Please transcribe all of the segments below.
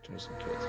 Jason Kids.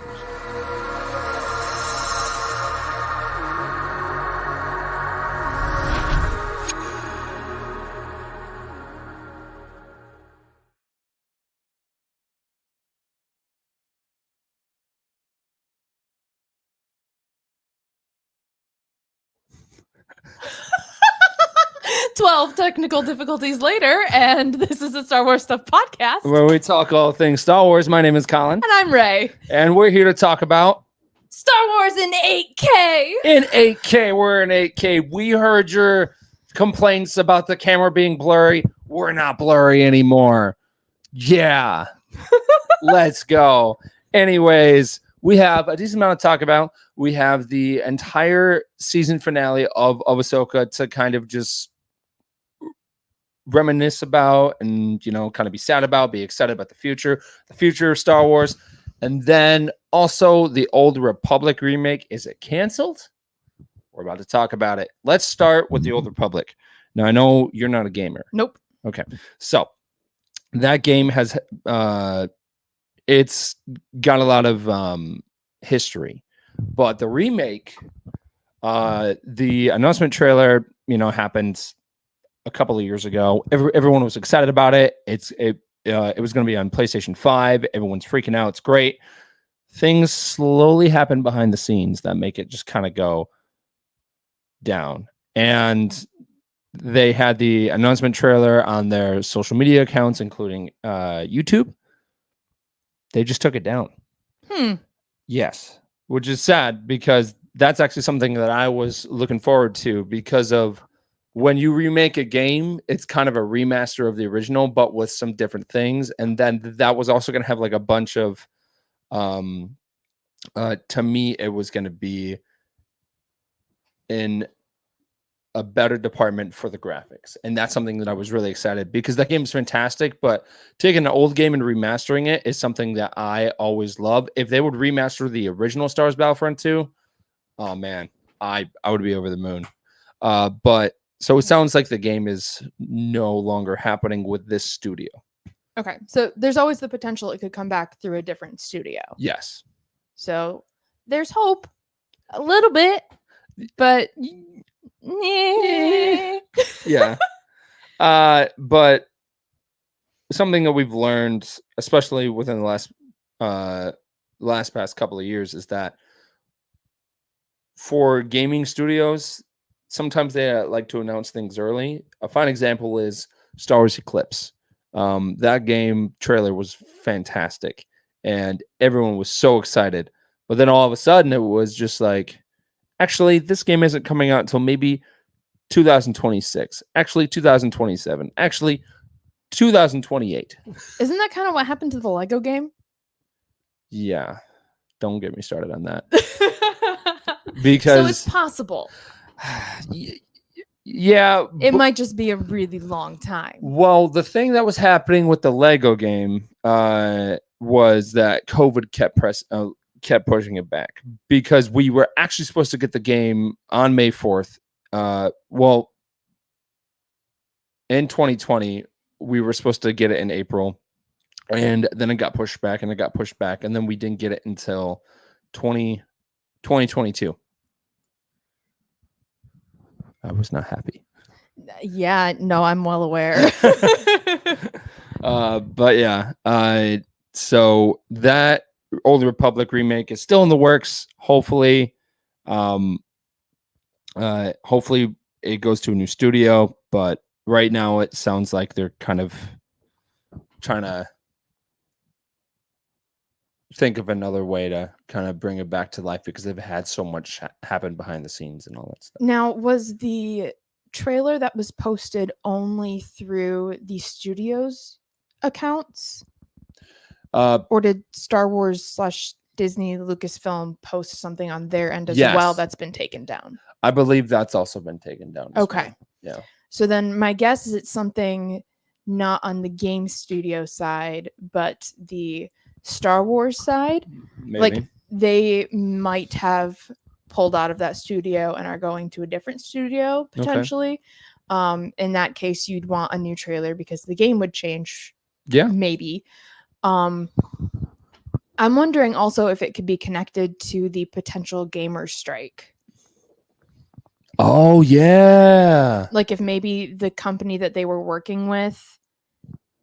"12 technical difficulties later, and this is a Star Wars Stuff podcast." Where we talk all things Star Wars. My name is Colin. And I'm Ray. And we're here to talk about Star Wars in 8K. In 8K. We're in 8K. We heard your complaints about the camera being blurry. We're not blurry anymore. Yeah. Let's go. Anyways, we have a decent amount to talk about. We have the entire season finale of Ahsoka to kind of just reminisce about and, you know, kind of be sad about, be excited about the future of Star Wars. And then also the Old Republic remake. Is it canceled? We're about to talk about it. Let's start with the Old Republic. Now, I know you're not a gamer. Nope. Okay. So that game has it's got a lot of history, but the remake, the announcement trailer, you know, happened a couple of years ago. Everyone was excited about it. It was going to be on PlayStation 5. Everyone's freaking out. It's great. Things slowly happen behind the scenes that make it just kind of go down. And they had the announcement trailer on their social media accounts, including YouTube. They just took it down. Yes, which is sad because that's actually something that I was looking forward to, because of when you remake a game, it's kind of a remaster of the original, but with some different things. And then that was also going to have like a bunch of, to me, it was going to be in a better department for the graphics. And that's something that I was really excited, because that game is fantastic, but taking an old game and remastering it is something that I always love. If they would remaster the original Star Wars Battlefront 2, oh man, I would be over the moon. But so it sounds like the game is no longer happening with this studio. Okay. So there's always the potential it could come back through a different studio. Yes. So there's hope a little bit, but yeah. But something that we've learned, especially within the last past couple of years, is that for gaming studios, sometimes they like to announce things early. A fine example is Star Wars Eclipse. That game trailer was fantastic, and everyone was so excited. But then all of a sudden, it was just like, actually, this game isn't coming out until maybe 2026. Actually, 2027. Actually, 2028. Isn't that kind of what happened to the Lego game? Yeah. Don't get me started on that. Because so it's possible. Yeah. It might just be a really long time. Well, the thing that was happening with the Lego game was that COVID kept pushing it back, because we were actually supposed to get the game on May 4th. Well, in 2020, we were supposed to get it in April, and then it got pushed back, and then we didn't get it until 2022. I was not happy. Yeah, no, I'm well aware. But yeah, so that Old Republic remake is still in the works. Hopefully it goes to a new studio, but right now it sounds like they're kind of trying to think of another way to kind of bring it back to life, because they've had so much happen behind the scenes and all that stuff. Now, was the trailer that was posted only through the studio's accounts? Or did Star Wars / Disney Lucasfilm post something on their end as well that's been taken down? I believe that's also been taken down. Okay. Well. Yeah. So then my guess is it's something not on the game studio side, but the Star Wars side. Maybe. Like they might have pulled out of that studio and are going to a different studio potentially. Okay. In that case, you'd want a new trailer because the game would change. Yeah. Maybe. I'm wondering also if it could be connected to the potential gamer strike. Oh yeah. Like if maybe the company that they were working with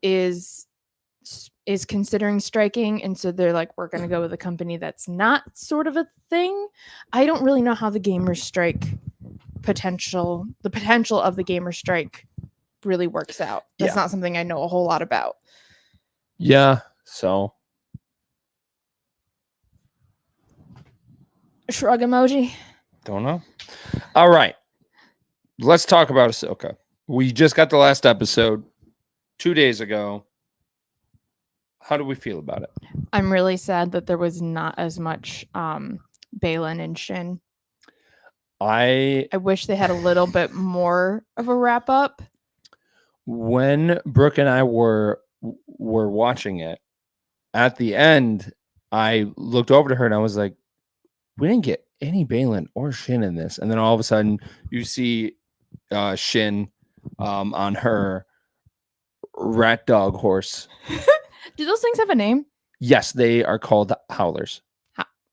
is considering striking, and so they're like, we're going to go with a company that's not sort of a thing. I don't really know how the gamer strike the potential of the gamer strike really works out. That's not something I know a whole lot about. Yeah. So shrug emoji. Don't know. All right. Let's talk about Ahsoka. We just got the last episode 2 days ago. How do we feel about it? I'm really sad that there was not as much Balin and Shin. I wish they had a little bit more of a wrap up. When Brooke and I were watching it, at the end, I looked over to her and I was like, we didn't get any Balin or Shin in this. And then all of a sudden you see Shin on her rat dog horse. Do those things have a name? Yes, they are called howlers.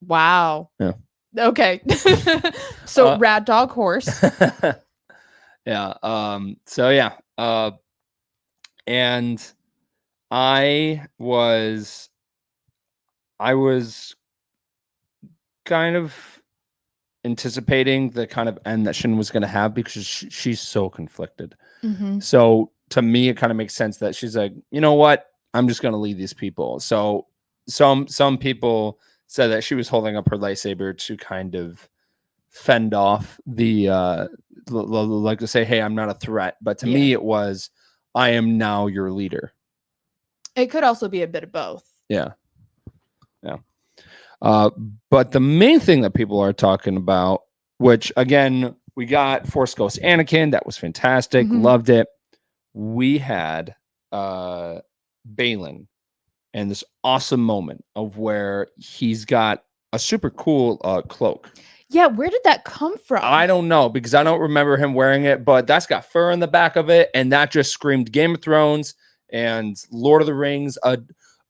Wow. Yeah. Okay. So rat dog horse. Yeah. So yeah. And I was kind of anticipating the kind of end that Shin was going to have because she's so conflicted. Mm-hmm. So to me, it kind of makes sense that she's like, you know what? I'm just going to lead these people. So some people said that she was holding up her lightsaber to kind of fend off the like to say, hey, I'm not a threat. But to me, it was, I am now your leader. It could also be a bit of both. Yeah. Yeah. But the main thing that people are talking about, which again, we got Force Ghost Anakin. That was fantastic. Mm-hmm. Loved it. We had Balin and this awesome moment of where he's got a super cool cloak. Yeah, where did that come from? I don't know because I don't remember him wearing it, but that's got fur in the back of it, and that just screamed Game of Thrones and Lord of the Rings.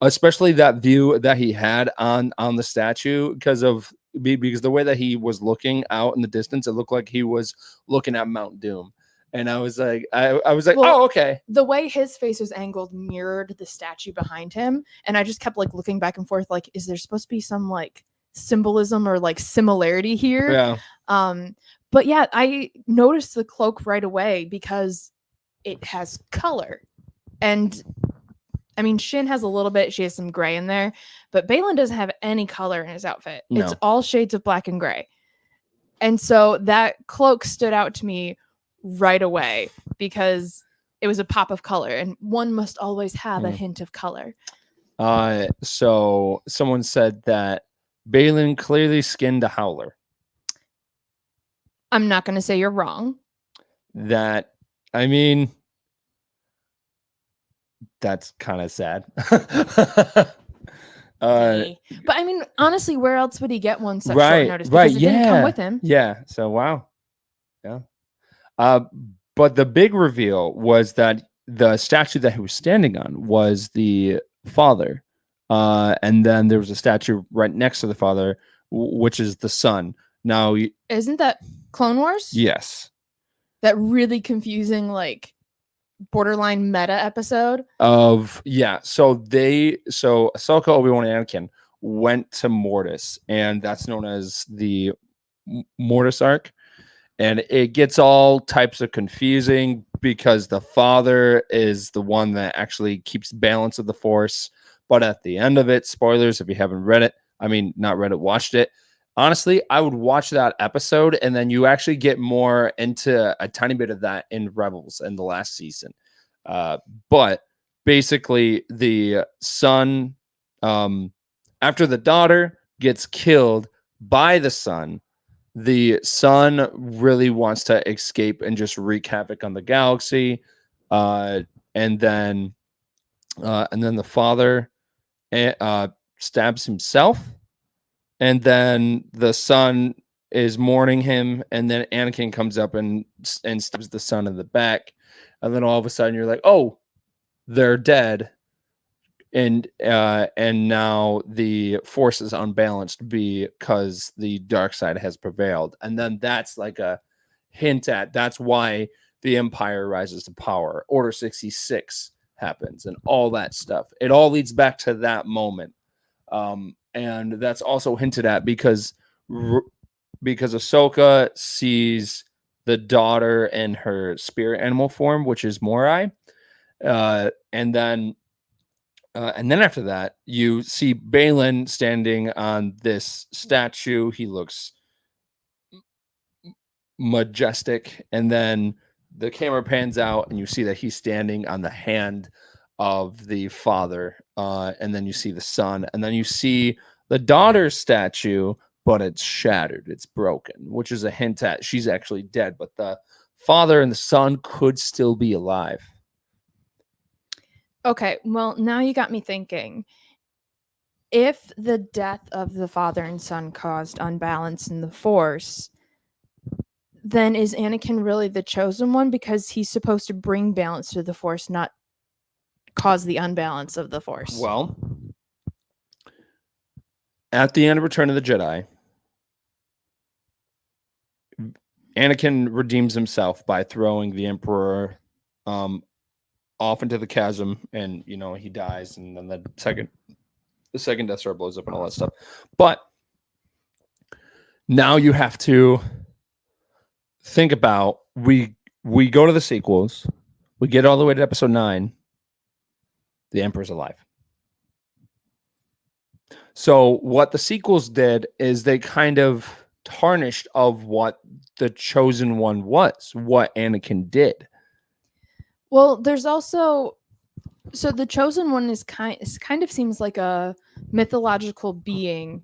Especially that view that he had on the statue because the way that he was looking out in the distance, it looked like he was looking at Mount Doom. And I was like, well, oh, okay. The way his face was angled mirrored the statue behind him. And I just kept like looking back and forth, like, is there supposed to be some like symbolism or like similarity here? Yeah. But yeah, I noticed the cloak right away because it has color. And I mean, Shin has a little bit. She has some gray in there. But Balin doesn't have any color in his outfit. No. It's all shades of black and gray. And so that cloak stood out to me right away because it was a pop of color. And one must always have a hint of color. So someone said that Balin clearly skinned a howler. I'm not going to say you're wrong. I mean... that's kind of sad. But I mean, honestly, where else would he get one such short notice? Because it didn't come with him. Yeah. So wow. Yeah. But the big reveal was that the statue that he was standing on was the father. And then there was a statue right next to the father, which is the son. Now, isn't that Clone Wars? Yes. That really confusing, like, borderline meta episode of so Ahsoka, Obi-Wan, and Anakin went to Mortis, and that's known as the Mortis arc, and it gets all types of confusing because the father is the one that actually keeps balance of the Force, but at the end of it, spoilers if you haven't read it, I mean not read it, watched it, honestly, I would watch that episode, and then you actually get more into a tiny bit of that in Rebels in the last season. But basically, the son, after the daughter gets killed by the son really wants to escape and just wreak havoc on the galaxy. And then the father stabs himself. And then the son is mourning him, and then Anakin comes up and stabs the son in the back, and then all of a sudden you're like, oh, they're dead. and now the force is unbalanced because the dark side has prevailed, and then that's like a hint at that's why the Empire rises to power. Order 66 happens, and all that stuff. It all leads back to that moment, and that's also hinted at because Ahsoka sees the daughter in her spirit animal form, which is Morai, and then after that, you see Balin standing on this statue. He looks majestic, and then the camera pans out, and you see that he's standing on the hand of the father, and then you see the son, and then you see the daughter's statue, but it's shattered, it's broken, which is a hint at she's actually dead, but the father and the son could still be alive. Okay, well, now you got me thinking. If the death of the father and son caused unbalance in the Force, then is Anakin really the chosen one? Because he's supposed to bring balance to the Force, not cause the unbalance of the Force. Well, at the end of Return of the Jedi, Anakin redeems himself by throwing the Emperor off into the chasm, and he dies, and then the second Death Star blows up and all that stuff. But now you have to think about we go to the sequels, we get all the way to Episode 9, the Emperor's alive. So what the sequels did is they kind of tarnished of what the chosen one was, what Anakin did. Well, there's also the chosen one is kind of seems like a mythological being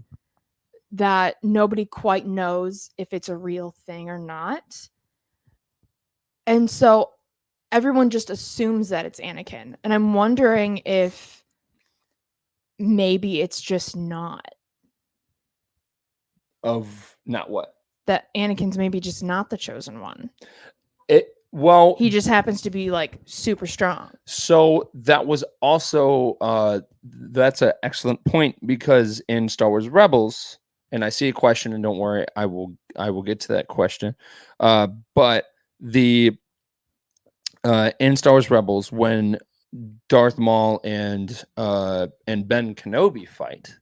that nobody quite knows if it's a real thing or not. And so everyone just assumes that it's Anakin. And I'm wondering if maybe it's just not. Of not what? That Anakin's maybe just not the chosen one. Well, he just happens to be like super strong. So that was also that's an excellent point, because in Star Wars Rebels, and I see a question, and don't worry, I will get to that question. But the in Star Wars Rebels, when Darth Maul and Ben Kenobi fight,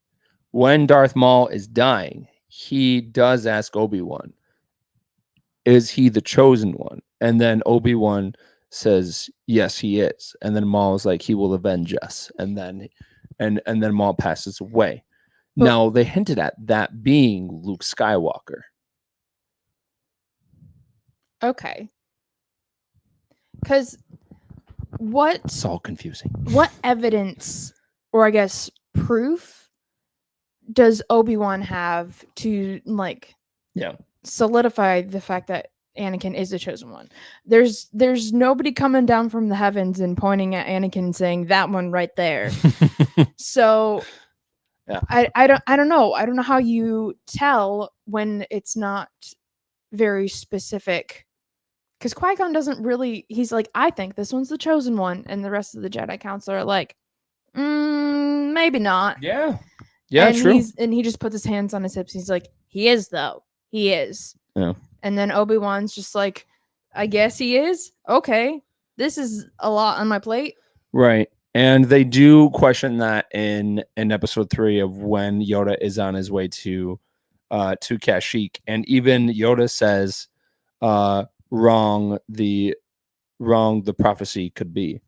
when Darth Maul is dying, he does ask Obi-Wan, is he the chosen one? And then Obi-Wan says, yes, he is. And then Maul is like, he will avenge us. And then Maul passes away. But now they hinted at that being Luke Skywalker. Okay. Because it's all confusing. What evidence, or I guess proof, does Obi-Wan have to solidify the fact that Anakin is the chosen one? There's nobody coming down from the heavens and pointing at Anakin and saying that one right there. So yeah. I don't know. I don't know how you tell when it's not very specific. Because Qui-Gon doesn't really, he's like, I think this one's the chosen one. And the rest of the Jedi Council are like, maybe not. Yeah. Yeah, and true. And he just puts his hands on his hips. He's like, he is, though. He is. Yeah. And then Obi-Wan's just like, I guess he is. Okay. This is a lot on my plate. Right. And they do question that in Episode 3 of when Yoda is on his way to Kashyyyk. And even Yoda says, wrong the prophecy could be.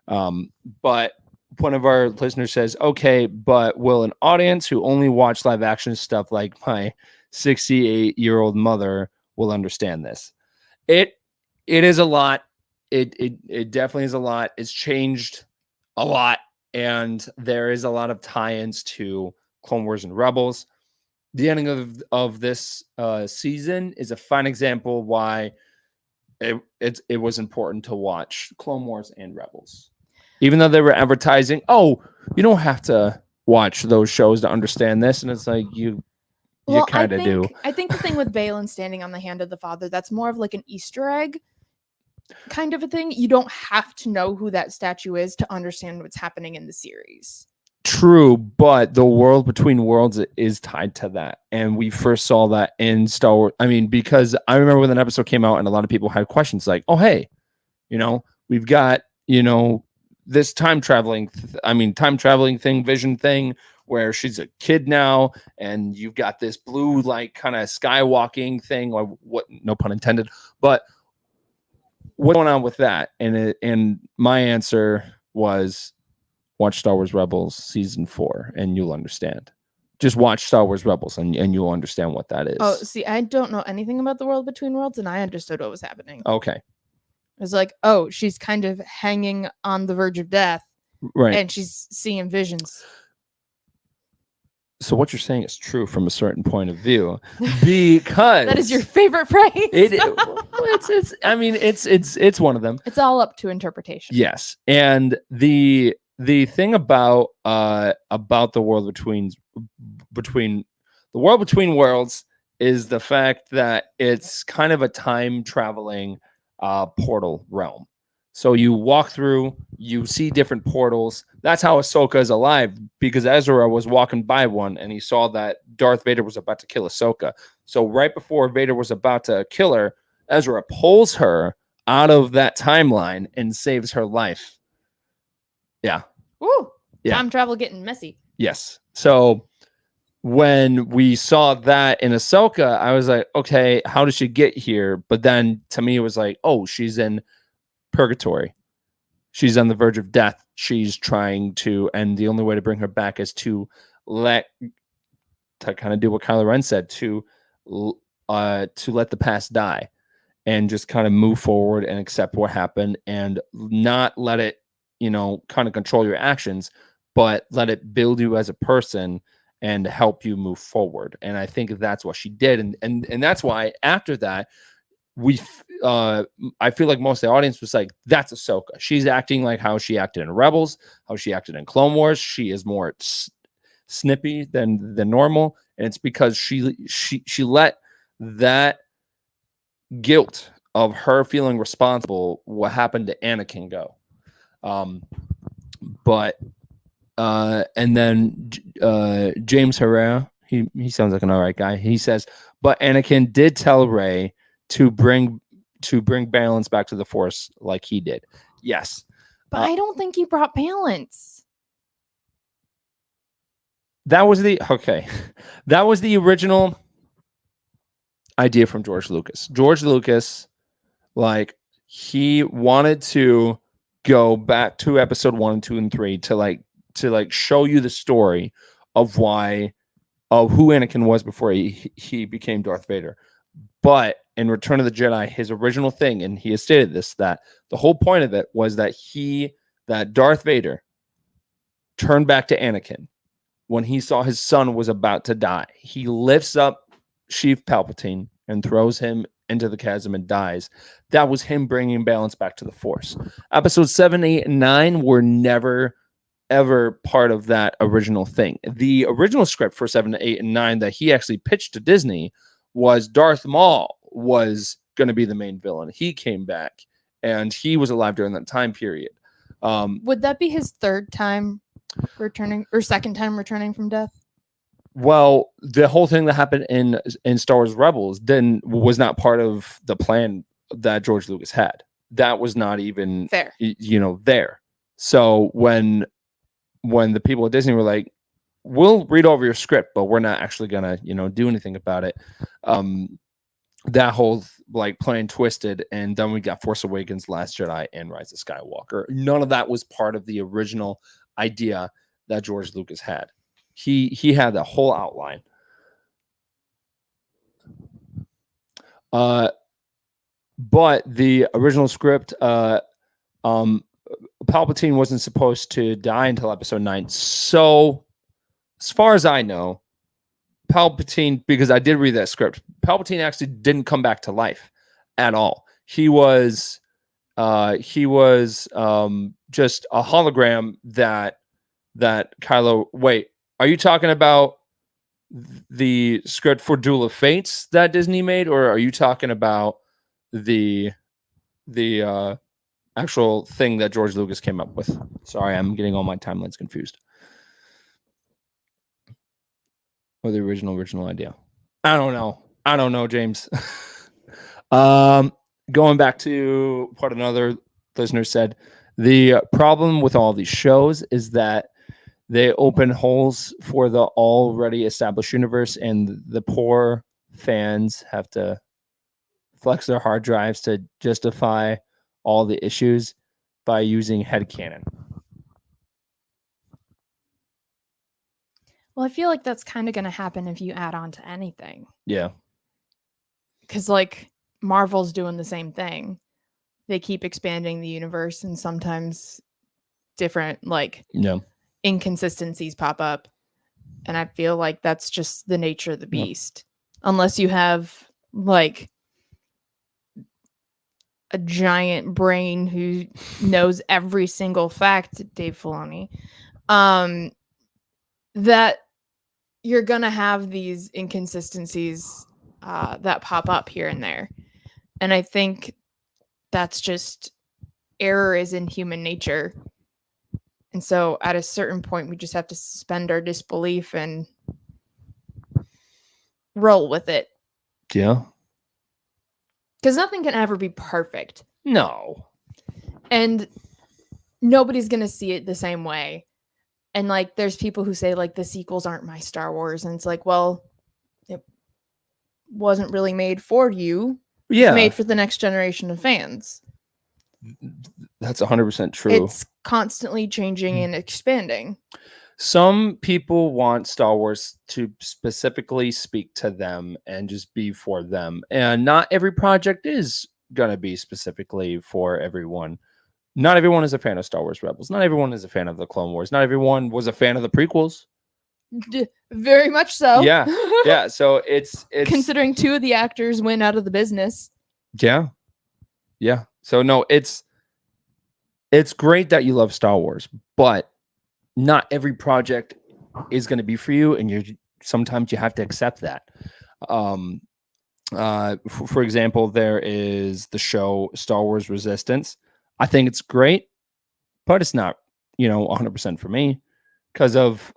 But one of our listeners says, okay, but will an audience who only watch live action stuff like my 68-year-old mother will understand this? It is a lot. It definitely is a lot. It's changed a lot, and there is a lot of tie-ins to Clone Wars and Rebels. The ending of this season is a fine example why it was important to watch Clone Wars and Rebels, even though they were advertising, oh, you don't have to watch those shows to understand this, and it's like you kind of do. I think the thing with Balin standing on the hand of the father, that's more of like an Easter egg kind of a thing. You don't have to know who that statue is to understand what's happening in the series. True, but the world between worlds is tied to that. And we first saw that in Star Wars. I mean, because I remember when an episode came out and a lot of people had questions like, oh, hey, we've got, this time traveling, time traveling thing, vision thing, where she's a kid now, and you've got this blue, like, kind of skywalking thing, or what, no pun intended, but what's going on with that? And my answer was, watch Star Wars Rebels season 4 and you'll understand. Just watch Star Wars Rebels and you'll understand what that is. Oh, see, I don't know anything about the world between worlds, and I understood what was happening. Okay. It was like, oh, she's kind of hanging on the verge of death. Right. And she's seeing visions. So what you're saying is true from a certain point of view, because that is your favorite phrase. It's one of them. It's all up to interpretation. Yes. And the thing about the world between the world between worlds is the fact that it's kind of a time traveling portal realm. So you walk through, you see different portals. That's how Ahsoka is alive, because Ezra was walking by one and he saw that Darth Vader was about to kill Ahsoka. So right before Vader was about to kill her, Ezra pulls her out of that timeline and saves her life. Yeah. Ooh, yeah. Time travel getting messy. Yes. So when we saw that in Ahsoka, I was like, okay, how did she get here? But then to me, it was like, oh, she's in purgatory. She's on the verge of death. She's trying to, and the only way to bring her back is to kind of do what Kylo Ren said, to let the past die and just kind of move forward and accept what happened and not let it, kind of control your actions, but let it build you as a person and help you move forward. And I think that's what she did. And that's why after that, I feel like most of the audience was like, that's Ahsoka. She's acting like how she acted in Rebels, how she acted in Clone Wars. She is more snippy than normal. And it's because she let that guilt of her feeling responsible, what happened to Anakin, go. And then James Herrera, he sounds like an all right guy. He says, but Anakin did tell Rey to bring balance back to the Force like he did. Yes. But I don't think he brought balance. That was the original idea from George Lucas. George Lucas, like, he wanted to go back to episode 1, 2, and 3 to show you the story of who Anakin was before he became Darth Vader. But in Return of the Jedi, his original thing, and he has stated this, that the whole point of it was that Darth Vader turned back to Anakin when he saw his son was about to die. He lifts up Sheev Palpatine and throws him into the chasm and dies. That was him bringing balance back to the Force. Episodes 7, 8, and 9 were never, ever part of that original thing. The original script for 7, 8, and 9 that he actually pitched to Disney was Darth Maul was going to be the main villain. He came back, and he was alive during that time period. Would that be his third time returning, or second time returning from death? Well, the whole thing that happened in Star Wars Rebels was not part of the plan that George Lucas had. That was not even fair, there. So when the people at Disney were like, we'll read over your script, but we're not actually gonna, do anything about it. That whole plan twisted, and then we got Force Awakens, Last Jedi, and Rise of Skywalker. None of that was part of the original idea that George Lucas had. He had the whole outline. But the original script, Palpatine wasn't supposed to die until episode 9. So, as far as I know, Palpatine, because I did read that script, Palpatine actually didn't come back to life at all. He was just a hologram that Kylo. Wait, are you talking about the script for Duel of Fates that Disney made, or are you talking about the actual thing that George Lucas came up with? Sorry, I'm getting all my timelines confused. or the original idea. I don't know, James. Going back to what another listener said, the problem with all these shows is that they open holes for the already established universe, and the poor fans have to flex their hard drives to justify all the issues by using headcanon. Well, I feel like that's kind of going to happen if you add on to anything. Yeah. Because, like, Marvel's doing the same thing. They keep expanding the universe, and sometimes different, like, inconsistencies pop up. And I feel like that's just the nature of the beast. Unless you have, like, a giant brain who knows every single fact, Dave Filoni, that you're going to have these inconsistencies that pop up here and there. And I think that's just error is in human nature. And so at a certain point, we just have to suspend our disbelief and roll with it. Yeah. Because nothing can ever be perfect. No. And nobody's going to see it the same way. And, like, there's people who say, like, the sequels aren't my Star Wars. And it's like, well, it wasn't really made for you. Yeah. It's made for the next generation of fans. That's 100% true. It's constantly changing and expanding. Some people want Star Wars to specifically speak to them and just be for them. And not every project is going to be specifically for everyone. Not everyone is a fan of Star Wars Rebels. Not everyone is a fan of the Clone Wars. Not everyone was a fan of the prequels. Very much so. Yeah. Yeah. So it's considering 2 of the actors went out of the business. Yeah. Yeah. So no, it's great that you love Star Wars, but not every project is going to be for you, and sometimes you have to accept that. For example, there is the show Star Wars Resistance. I think it's great, but it's not, 100% for me because of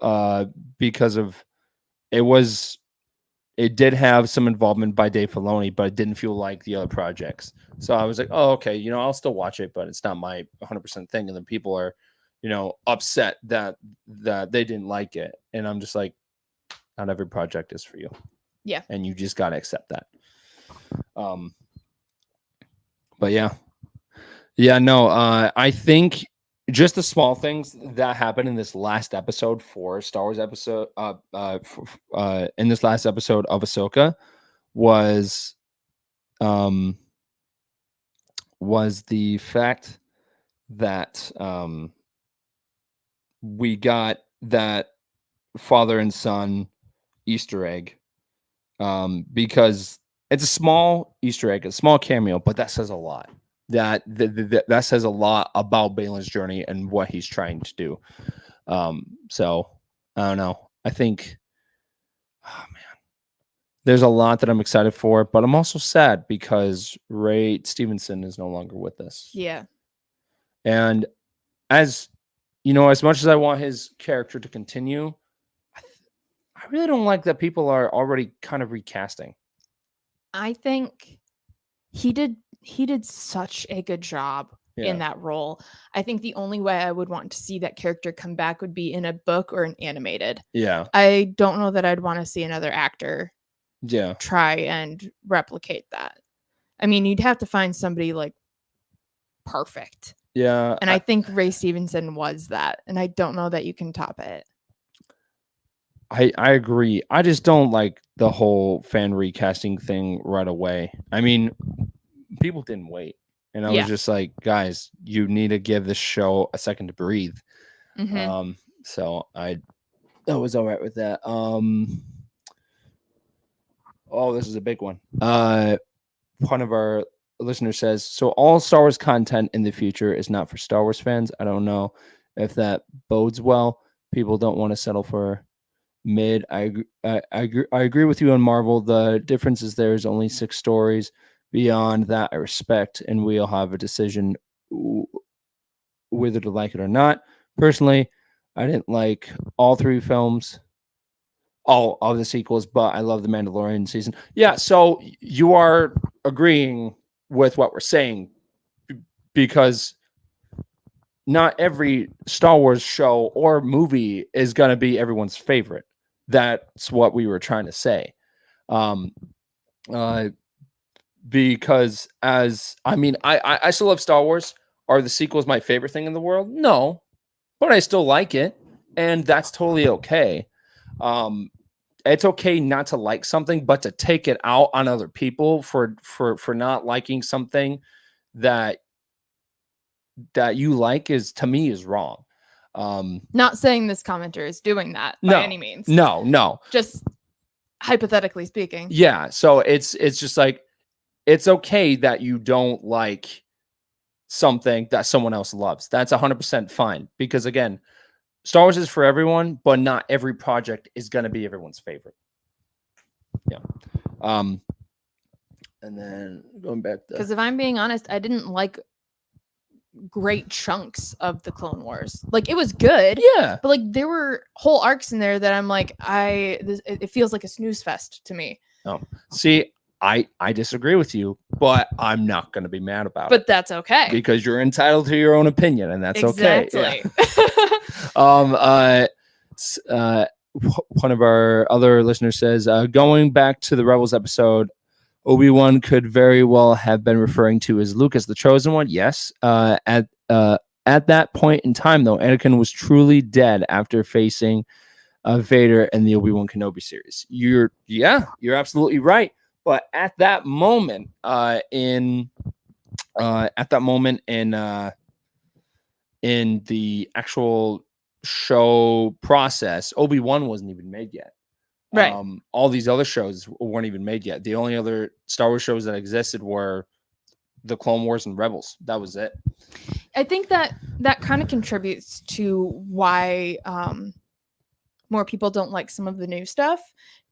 it did have some involvement by Dave Filoni, but it didn't feel like the other projects. So I was like, oh, okay, I'll still watch it, but it's not my 100% thing. And then people are, upset that they didn't like it. And I'm just like, not every project is for you. Yeah. And you just got to accept that. But yeah. Yeah, no, I think just the small things that happened in this last episode for Star Wars episode, in this last episode of Ahsoka was the fact that we got that father and son Easter egg, because it's a small Easter egg, a small cameo, but that says a lot. That says a lot about Balin's journey and what he's trying to do. So I don't know. I think, oh man, there's a lot that I'm excited for, but I'm also sad because Ray Stevenson is no longer with us. Yeah. And as as much as I want his character to continue, I really don't like that people are already kind of recasting. I think he did such a good job in that role. I think the only way I would want to see that character come back would be in a book or an animated. Yeah. I don't know that I'd want to see another actor try and replicate that. I mean, you'd have to find somebody like perfect. Yeah. And I think Ray Stevenson was that. And I don't know that you can top it. I agree. I just don't like the whole fan recasting thing right away. I mean, people didn't wait. And I was just like, guys, you need to give this show a second to breathe. Mm-hmm. So I was all right with that. This is a big one. One of our listeners says, so all Star Wars content in the future is not for Star Wars fans. I don't know if that bodes well. People don't want to settle for mid. I agree with you on Marvel. The difference is there's only 6 stories. Beyond that, I respect, and we'll have a decision whether to like it or not. Personally, I didn't like all 3 films. all of the sequels, but I love the Mandalorian season. Yeah, so you are agreeing with what we're saying because not every Star Wars show or movie is going to be everyone's favorite. That's what we were trying to say. Um, uh, because I still love Star Wars. Are the sequels my favorite thing in the world? No, but I still like it, and that's totally okay. Um, it's okay not to like something, but to take it out on other people for not liking something that you like is, to me, is wrong. Not saying this commenter is doing that by No, any means. no. Just hypothetically speaking. Yeah. So it's just like, it's okay that you don't like something that someone else loves. That's 100% fine. Because again, Star Wars is for everyone, but not every project is going to be everyone's favorite. Yeah. And then going back to, Because if I'm being honest, I didn't like great chunks of the Clone Wars. Like, it was good, yeah, but like there were whole arcs in there that I'm like, it feels like a snooze fest to me. no. See, I disagree with you, but I'm not going to be mad about it. But that's okay, because you're entitled to your own opinion, and that's exactly. Okay. Yeah. One of our other listeners says, going back to the Rebels episode, Obi-Wan could very well have been referring to as Luke as the chosen one. Yes. At that point in time, though, Anakin was truly dead after facing Vader in the Obi-Wan Kenobi series. You're absolutely right. But at that moment, in the actual show process, Obi-Wan wasn't even made yet. Right. All these other shows weren't even made yet. The only other Star Wars shows that existed were the Clone Wars and Rebels. That was it. I think that kind of contributes to why more people don't like some of the new stuff,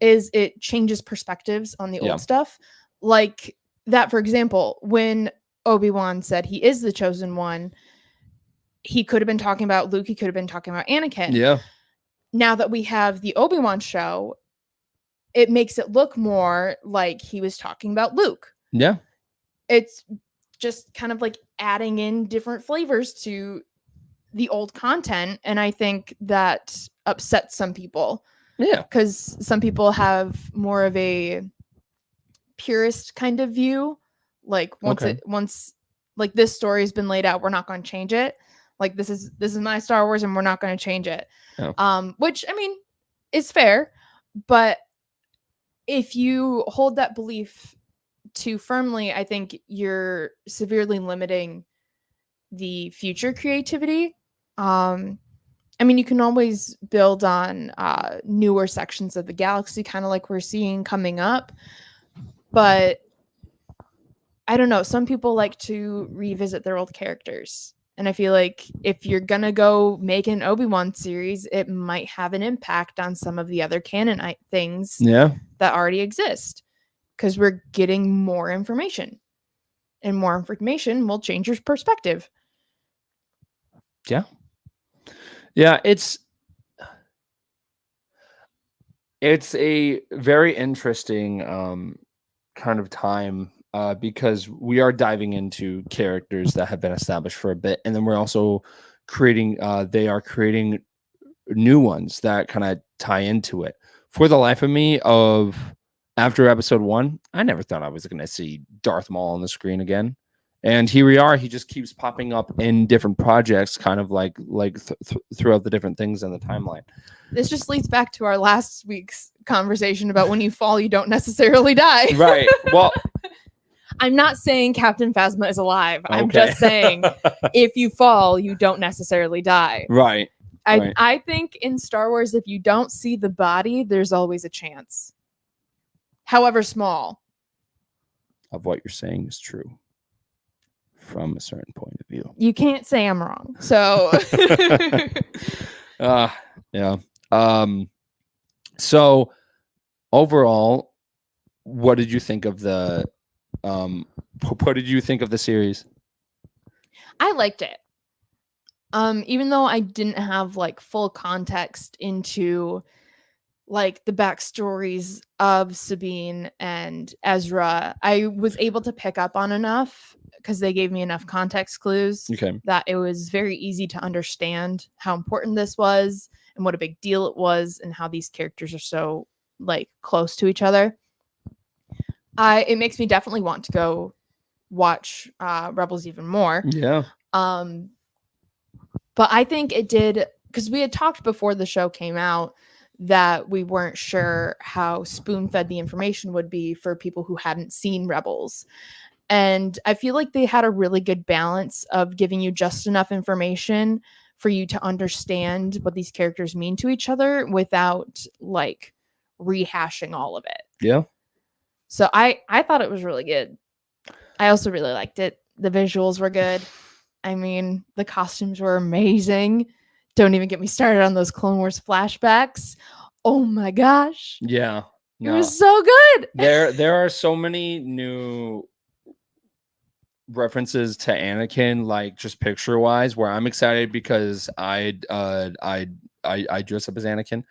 is it changes perspectives on the old stuff. Like that, for example, when Obi-Wan said he is the chosen one, he could have been talking about Luke, he could have been talking about Anakin. Yeah. Now that we have the Obi-Wan show, it makes it look more like he was talking about Luke. Yeah. It's just kind of like adding in different flavors to the old content, and I think that upsets some people. Yeah. Because some people have more of a purist kind of view. Like once like this story has been laid out, we're not going to change it. Like this is my Star Wars and we're not going to change it. Oh. Which, I mean, is fair, but if you hold that belief too firmly, I think you're severely limiting the future creativity. I mean, you can always build on newer sections of the galaxy, kind of like we're seeing coming up. But I don't know. Some people like to revisit their old characters. And I feel like if you're going to go make an Obi-Wan series, it might have an impact on some of the other canon things that already exist. Because we're getting more information. And more information will change your perspective. Yeah. Yeah, it's a very interesting kind of time because we are diving into characters that have been established for a bit, and then we're also creating new ones that kind of tie into it. For the life of me, after episode 1, I never thought I was going to see Darth Maul on the screen again. And here we are. He just keeps popping up in different projects, kind of like throughout the different things in the timeline. This just leads back to our last week's conversation about when you fall, you don't necessarily die. Right. Well, I'm not saying Captain Phasma is alive. Okay. I'm just saying if you fall, you don't necessarily die. Right. I think in Star Wars, if you don't see the body, there's always a chance. However small. Of what you're saying is true. From a certain point of view. You can't say I'm wrong. So yeah. So overall, what did you think of the series? I liked it. Even though I didn't have like full context into like the backstories of Sabine and Ezra, I was able to pick up on enough because they gave me enough context clues Okay. that it was very easy to understand how important this was and what a big deal it was and how these characters are so like close to each other. It makes me definitely want to go watch Rebels even more. Yeah. But I think it did, because we had talked before the show came out that we weren't sure how spoon-fed the information would be for people who hadn't seen Rebels. And I feel like they had a really good balance of giving you just enough information for you to understand what these characters mean to each other without like rehashing all of it. Yeah. So I thought it was really good. I also really liked it. The visuals were good. I mean, the costumes were amazing. Don't even get me started on those Clone Wars flashbacks. Oh my gosh. Yeah. No. It was so good. There are so many new references to Anakin, like just picture wise, where I'm excited because I dress up as Anakin.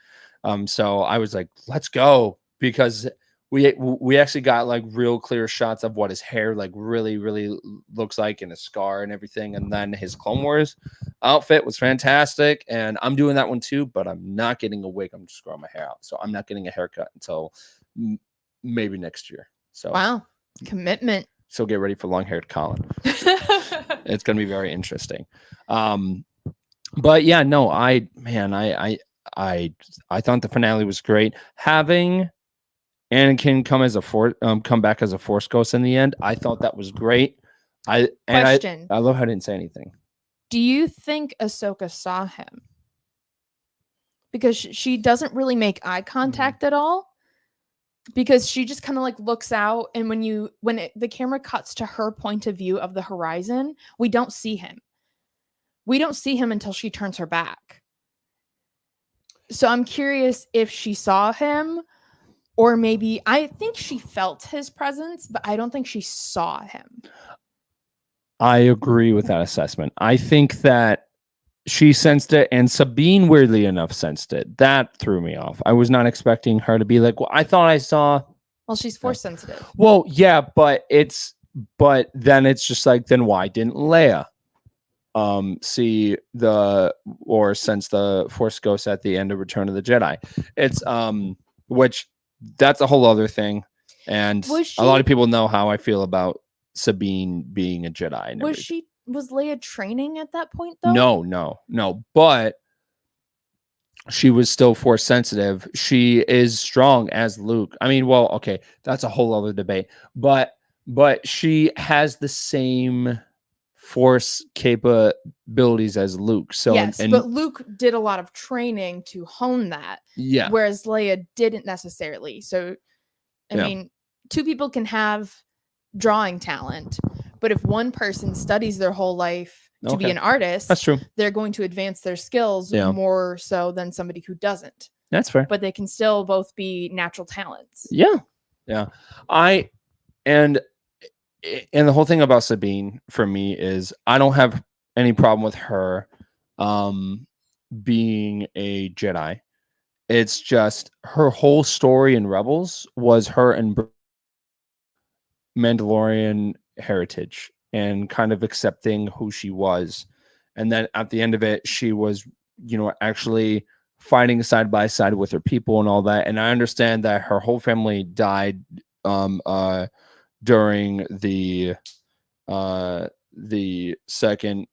So I was like, let's go, because we actually got like real clear shots of what his hair like really looks like, and his scar and everything. And then his Clone Wars outfit was fantastic, and I'm doing that one too, but I'm not getting a wig. I'm just growing my hair out, so I'm not getting a haircut until maybe next year. So wow, commitment. So get ready for long-haired Colin. It's going to be very interesting. But yeah, no, I thought the finale was great. Having Anakin come back as a Force ghost in the end, I thought that was great. I love how I didn't say anything. Do you think Ahsoka saw him? Because she doesn't really make eye contact at all. Because she just kind of like looks out, and when the camera cuts to her point of view of the horizon, we don't see him. We don't see him until she turns her back. So I'm curious if she saw him, or maybe I think she felt his presence, but I don't think she saw him. I agree with that assessment. I think that she sensed it, and Sabine, weirdly enough, sensed it. That threw me off. I was not expecting her to be like, well, I thought I saw. Well, she's Force sensitive. Well, yeah, but then it's just like, then why didn't Leia see or sense the Force ghost at the end of Return of the Jedi? It's which that's a whole other thing. And a lot of people know how I feel about Sabine being a Jedi. And was Leia training at that point though? No. But she was still Force sensitive. She is strong as Luke. I mean, well, okay, that's a whole other debate. But she has the same Force capabilities as Luke. So yes, but Luke did a lot of training to hone that. Yeah. Whereas Leia didn't necessarily. So I mean, two people can have drawing talent, but if one person studies their whole life to be an artist, that's true. They're going to advance their skills more so than somebody who doesn't. That's fair. But they can still both be natural talents. Yeah. And the whole thing about Sabine for me is I don't have any problem with her being a Jedi. It's just her whole story in Rebels was her and Mandalorian heritage and kind of accepting who she was. And then at the end of it, she was, actually fighting side by side with her people and all that. And I understand that her whole family died during the second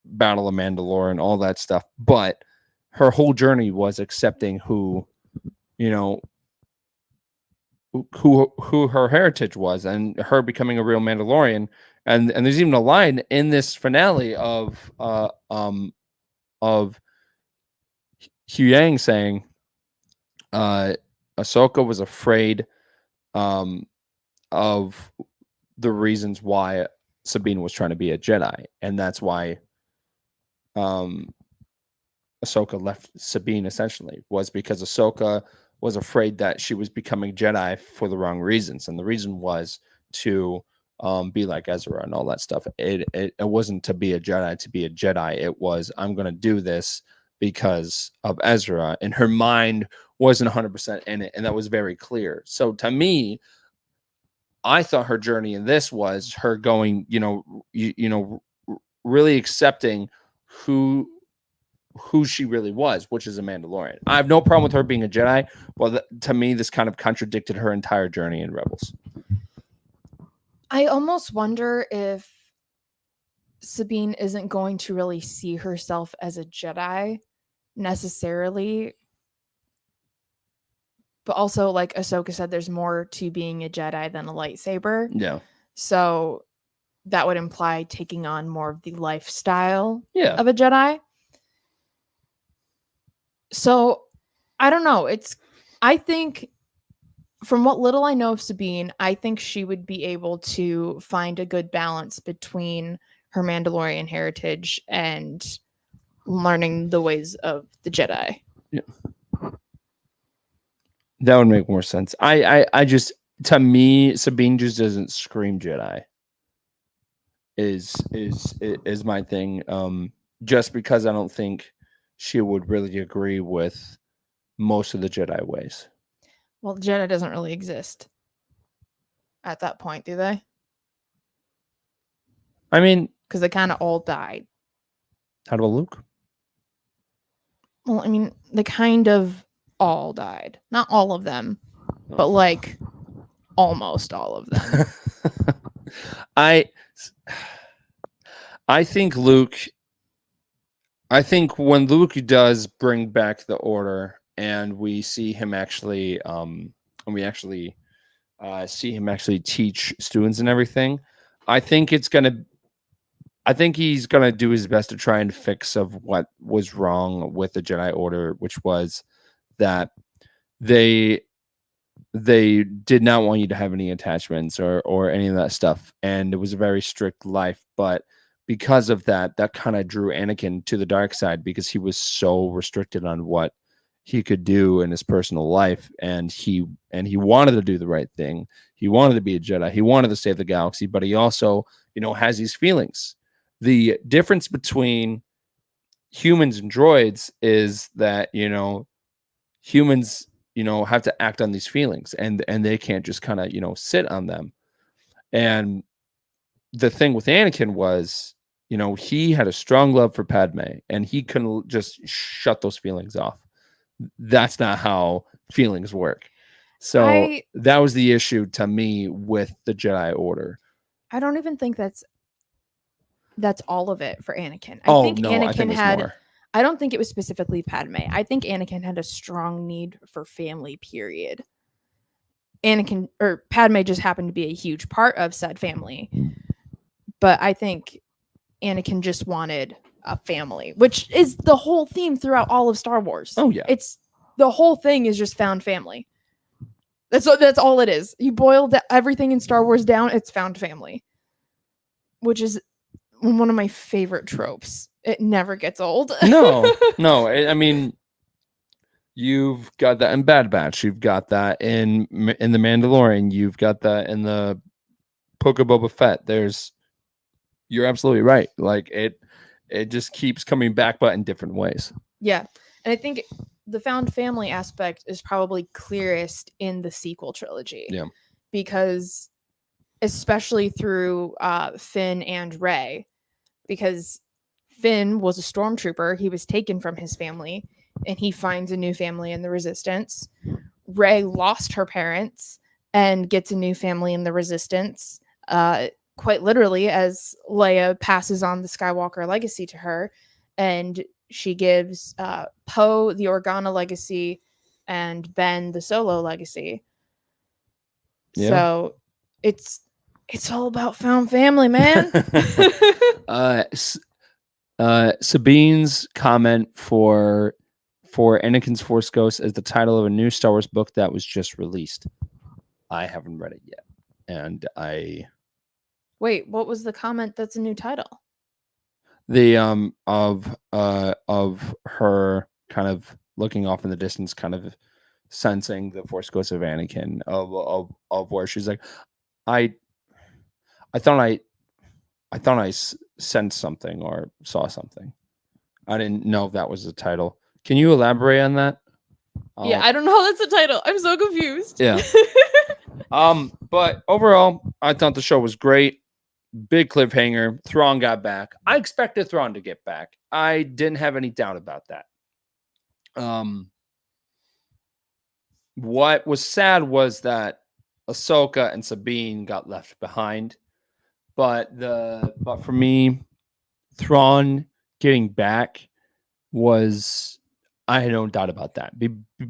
Battle of Mandalore and all that stuff. But her whole journey was accepting who her heritage was, and her becoming a real Mandalorian. And there's even a line in this finale of Hugh Yang saying Ahsoka was afraid of the reasons why Sabine was trying to be a Jedi, and that's why Ahsoka left Sabine, essentially, was because Ahsoka was afraid that she was becoming Jedi for the wrong reasons, and the reason was to be like Ezra and all that stuff. It wasn't to be a Jedi to be a Jedi. It was, I'm going to do this because of Ezra, and her mind wasn't 100% in it, and that was very clear. So to me, I thought her journey in this was her going, really accepting who she really was, which is a Mandalorian. I have no problem with her being a Jedi, but to me, this kind of contradicted her entire journey in Rebels. I almost wonder if Sabine isn't going to really see herself as a Jedi necessarily. But also, like Ahsoka said, there's more to being a Jedi than a lightsaber. Yeah. So that would imply taking on more of the lifestyle Yeah. of a Jedi. So I don't know. I think from what little I know of Sabine, I think she would be able to find a good balance between her Mandalorian heritage and learning the ways of the Jedi. Yeah. That would make more sense. I just, to me, Sabine just doesn't scream Jedi. Is my thing. Just because I don't think she would really agree with most of the Jedi ways. Well, Jedi doesn't really exist at that point, do they? I mean, because they kind of all died. How about Luke? Well, I mean, they kind of all died. Not all of them, but like almost all of them. I think Luke. I think when Luke does bring back the Order, and we see him actually, see him actually teach students and everything, I think he's gonna do his best to try and fix of what was wrong with the Jedi Order, which was that they did not want you to have any attachments or any of that stuff, and it was a very strict life. But because of that kind of drew Anakin to the dark side, because he was so restricted on what he could do in his personal life, and he wanted to do the right thing. He wanted to be a Jedi. He wanted to save the galaxy, but he also, has these feelings. The difference between humans and droids is that, humans, have to act on these feelings, and they can't just kind of, sit on them. And the thing with Anakin was, he had a strong love for Padme, and he couldn't just shut those feelings off. That's not how feelings work. So that was the issue to me with the Jedi Order. I don't even think that's all of it for Anakin. I think Anakin had more. I don't think it was specifically Padme. I think Anakin had a strong need for family, period. Padme just happened to be a huge part of said family. But I think Anakin just wanted a family, which is the whole theme throughout all of Star Wars. Oh yeah. It's the whole thing is just found family. That's all it is. You boil everything in Star Wars down, it's found family. Which is one of my favorite tropes. It never gets old. No. I mean, you've got that in Bad Batch. You've got that in The Mandalorian. You've got that in the Book of Boba Fett. You're absolutely right. Like it just keeps coming back, but in different ways. Yeah. And I think the found family aspect is probably clearest in the sequel trilogy. Yeah. Because especially through Finn and Rey, because Finn was a stormtrooper. He was taken from his family, and he finds a new family in the Resistance. Rey lost her parents and gets a new family in the Resistance, quite literally, as Leia passes on the Skywalker legacy to her, and she gives Poe the Organa legacy and Ben the Solo legacy. Yeah. So it's all about found family, man. Sabine's comment for Anakin's Force Ghost as the title of a new Star Wars book that was just released. I haven't read it yet, and wait. What was the comment? That's a new title. The of her kind of looking off in the distance, kind of sensing the Force Ghost of Anakin, of where she's like, I thought I sensed something or saw something. I didn't know if that was the title. Can you elaborate on that? Yeah, I don't know how that's the title. I'm so confused. Yeah. But overall, I thought the show was great. Big cliffhanger. Thrawn got back. I expected Thrawn to get back. I didn't have any doubt about that. What was sad was that Ahsoka and Sabine got left behind. But for me, Thrawn getting back was, I had no doubt about that.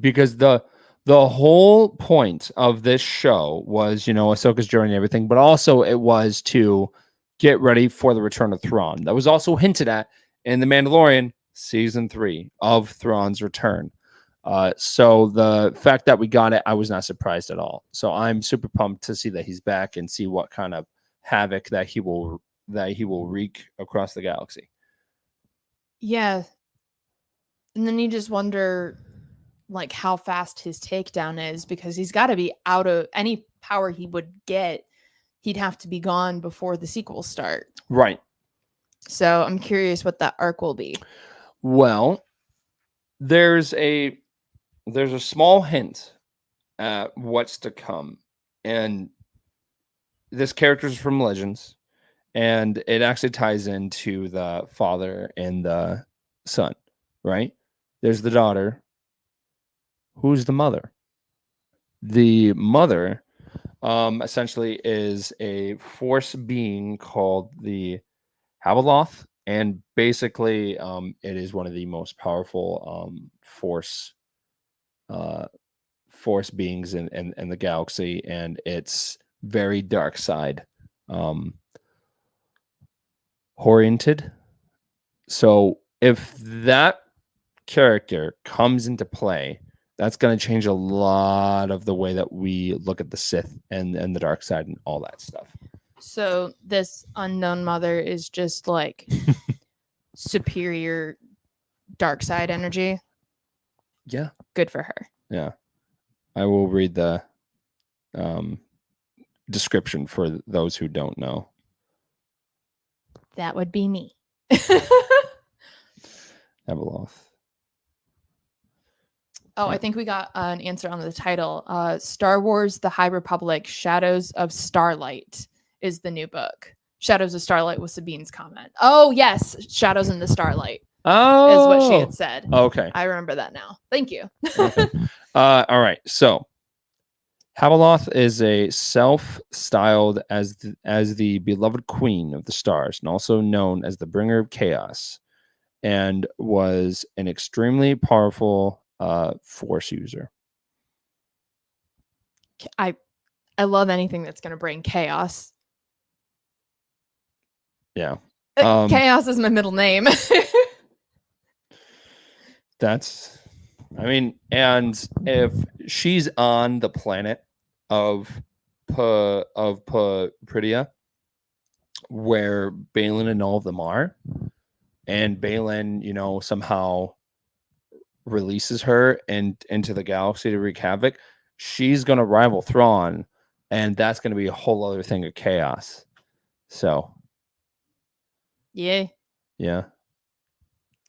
Because the whole point of this show was, Ahsoka's journey and everything, but also it was to get ready for the return of Thrawn. That was also hinted at in The Mandalorian season 3 of Thrawn's return. So the fact that we got it, I was not surprised at all. So I'm super pumped to see that he's back and see what kind of havoc that he will wreak across the galaxy. Yeah. And then you just wonder like how fast his takedown is, because he's got to be out of any power he would get. He'd have to be gone before the sequels start. Right. So I'm curious what that arc will be. Well, there's a small hint at what's to come. And this character is from Legends, and it actually ties into the father and the son, right? There's the daughter. Who's the mother? The mother essentially is a force being called the Havaloth, and basically it is one of the most powerful force beings in the galaxy, and it's very dark side oriented. So if that character comes into play, that's going to change a lot of the way that we look at the Sith and the dark side and all that stuff. So this unknown mother is just like superior dark side energy. Yeah. Good for her. Yeah. I will read the description for those who don't know. That would be me. Havaloth. Oh, I think we got an answer on the title. Star Wars: The High Republic: Shadows of Starlight is the new book. Shadows of Starlight was Sabine's comment. Oh, yes. Shadows in the Starlight. Oh. Is what she had said. Okay. I remember that now. Thank you. Okay. All right. So Havaloth is a self-styled as the beloved queen of the stars, and also known as the bringer of chaos, and was an extremely powerful force user. I love anything that's going to bring chaos. Yeah. Chaos is my middle name. And if she's on the planet of Pridia, where Balin and all of them are, and Balin, somehow releases her into the galaxy to wreak havoc, she's gonna rival Thrawn, and that's gonna be a whole other thing of chaos. So yeah. It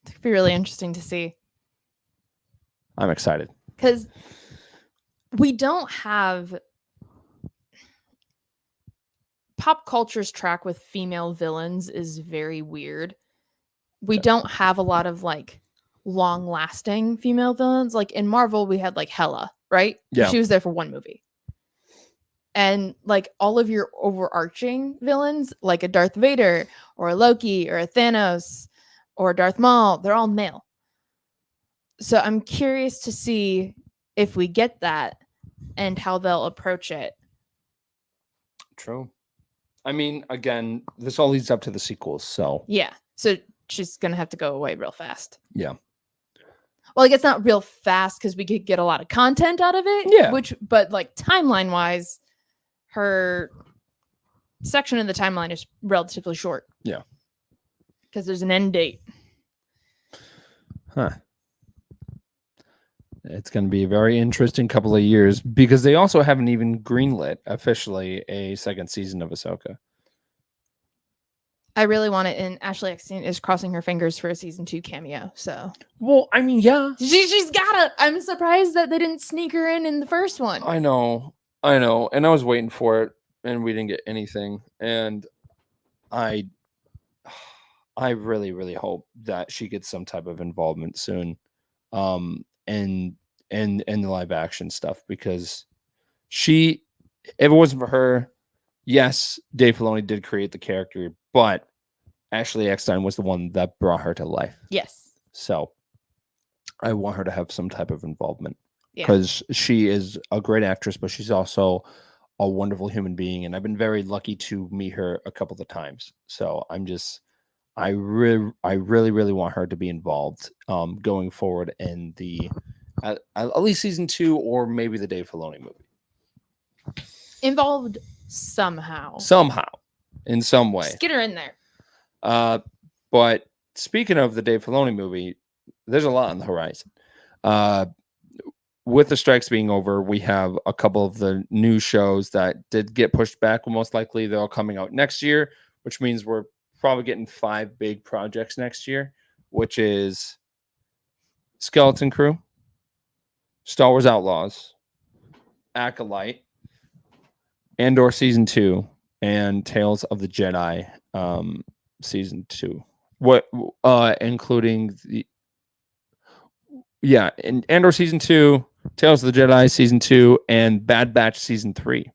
could be really interesting to see. I'm excited. Because we don't have pop culture's track with female villains is very weird. We don't have a lot of like long lasting female villains. Like in Marvel, we had like Hela, right? Yeah. She was there for one movie. And like all of your overarching villains, like a Darth Vader or a Loki or a Thanos or Darth Maul, they're all male. So I'm curious to see if we get that and how they'll approach it. True. I mean, again, this all leads up to the sequels, so yeah. So she's gonna have to go away real fast. Yeah. Well, like it's not real fast because we could get a lot of content out of it. Yeah. But like timeline wise, her section of the timeline is relatively short. Yeah. Because there's an end date. Huh. It's going to be a very interesting couple of years, because they also haven't even greenlit officially a second season of Ahsoka. I really want it, and Ashley Eckstein is crossing her fingers for a season 2 cameo. So, well, I mean, yeah, she's gotta. I'm surprised that they didn't sneak her in the first one. I know, and I was waiting for it, and we didn't get anything, and I, I really, really hope that she gets some type of involvement soon, and the live action stuff, because she, if it wasn't for her, yes, Dave Filoni did create the character, but Ashley Eckstein was the one that brought her to life. Yes. So I want her to have some type of involvement, Yeah. because she is a great actress, but she's also a wonderful human being, and I've been very lucky to meet her a couple of times. So I really want her to be involved going forward in the at least season 2, or maybe the Dave Filoni movie. Involved somehow. Somehow, in some way. Just get her in there. But speaking of the Dave Filoni movie, there's a lot on the horizon. With the strikes being over, we have a couple of the new shows that did get pushed back. Well, most likely they're all coming out next year, which means we're probably getting 5 big projects next year, which is Skeleton Crew, Star Wars Outlaws, Acolyte, Andor Season 2, and Tales of the Jedi Season 2. What including the and Andor Season 2, Tales of the Jedi Season 2, and Bad Batch Season 3.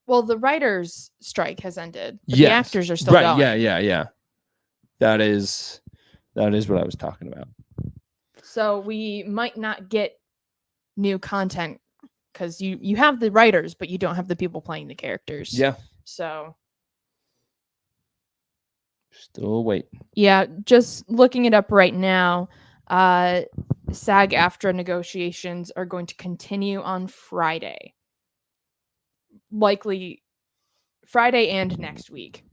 Well, the writers' strike has ended, but Yes. the actors are still going. Yeah. That is what I was talking about. So we might not get new content because you have the writers, but you don't have the people playing the characters. Yeah. So still waiting. Yeah, just looking it up right now. SAG-AFTRA negotiations are going to continue on Friday. Likely Friday and next week.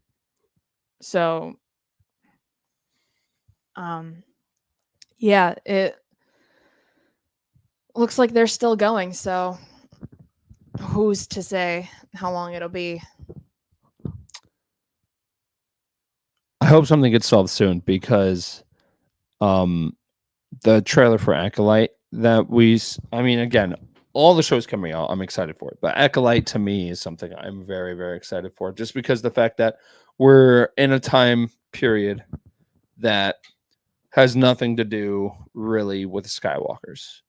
So yeah, it looks like they're still going, so who's to say how long it'll be? I hope something gets solved soon, because the trailer for Acolyte that again, all the shows coming out, I'm excited for it. But Acolyte to me is something I'm very, very excited for, just because the fact that we're in a time period that has nothing to do really with the Skywalkers.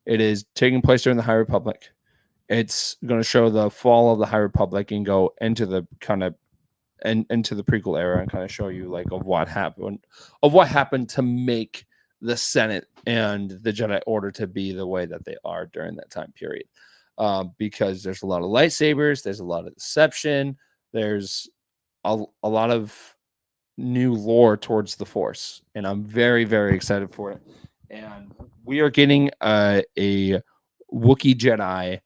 It is taking place during the High Republic. It's going to show the fall of the High Republic and go into the into the prequel era, and kind of show you of what happened to make the Senate and the Jedi Order to be the way that they are during that time period. Because there's a lot of lightsabers, there's a lot of deception, there's a lot of new lore towards the Force, and I'm very, very excited for it. And we are getting a Wookiee Jedi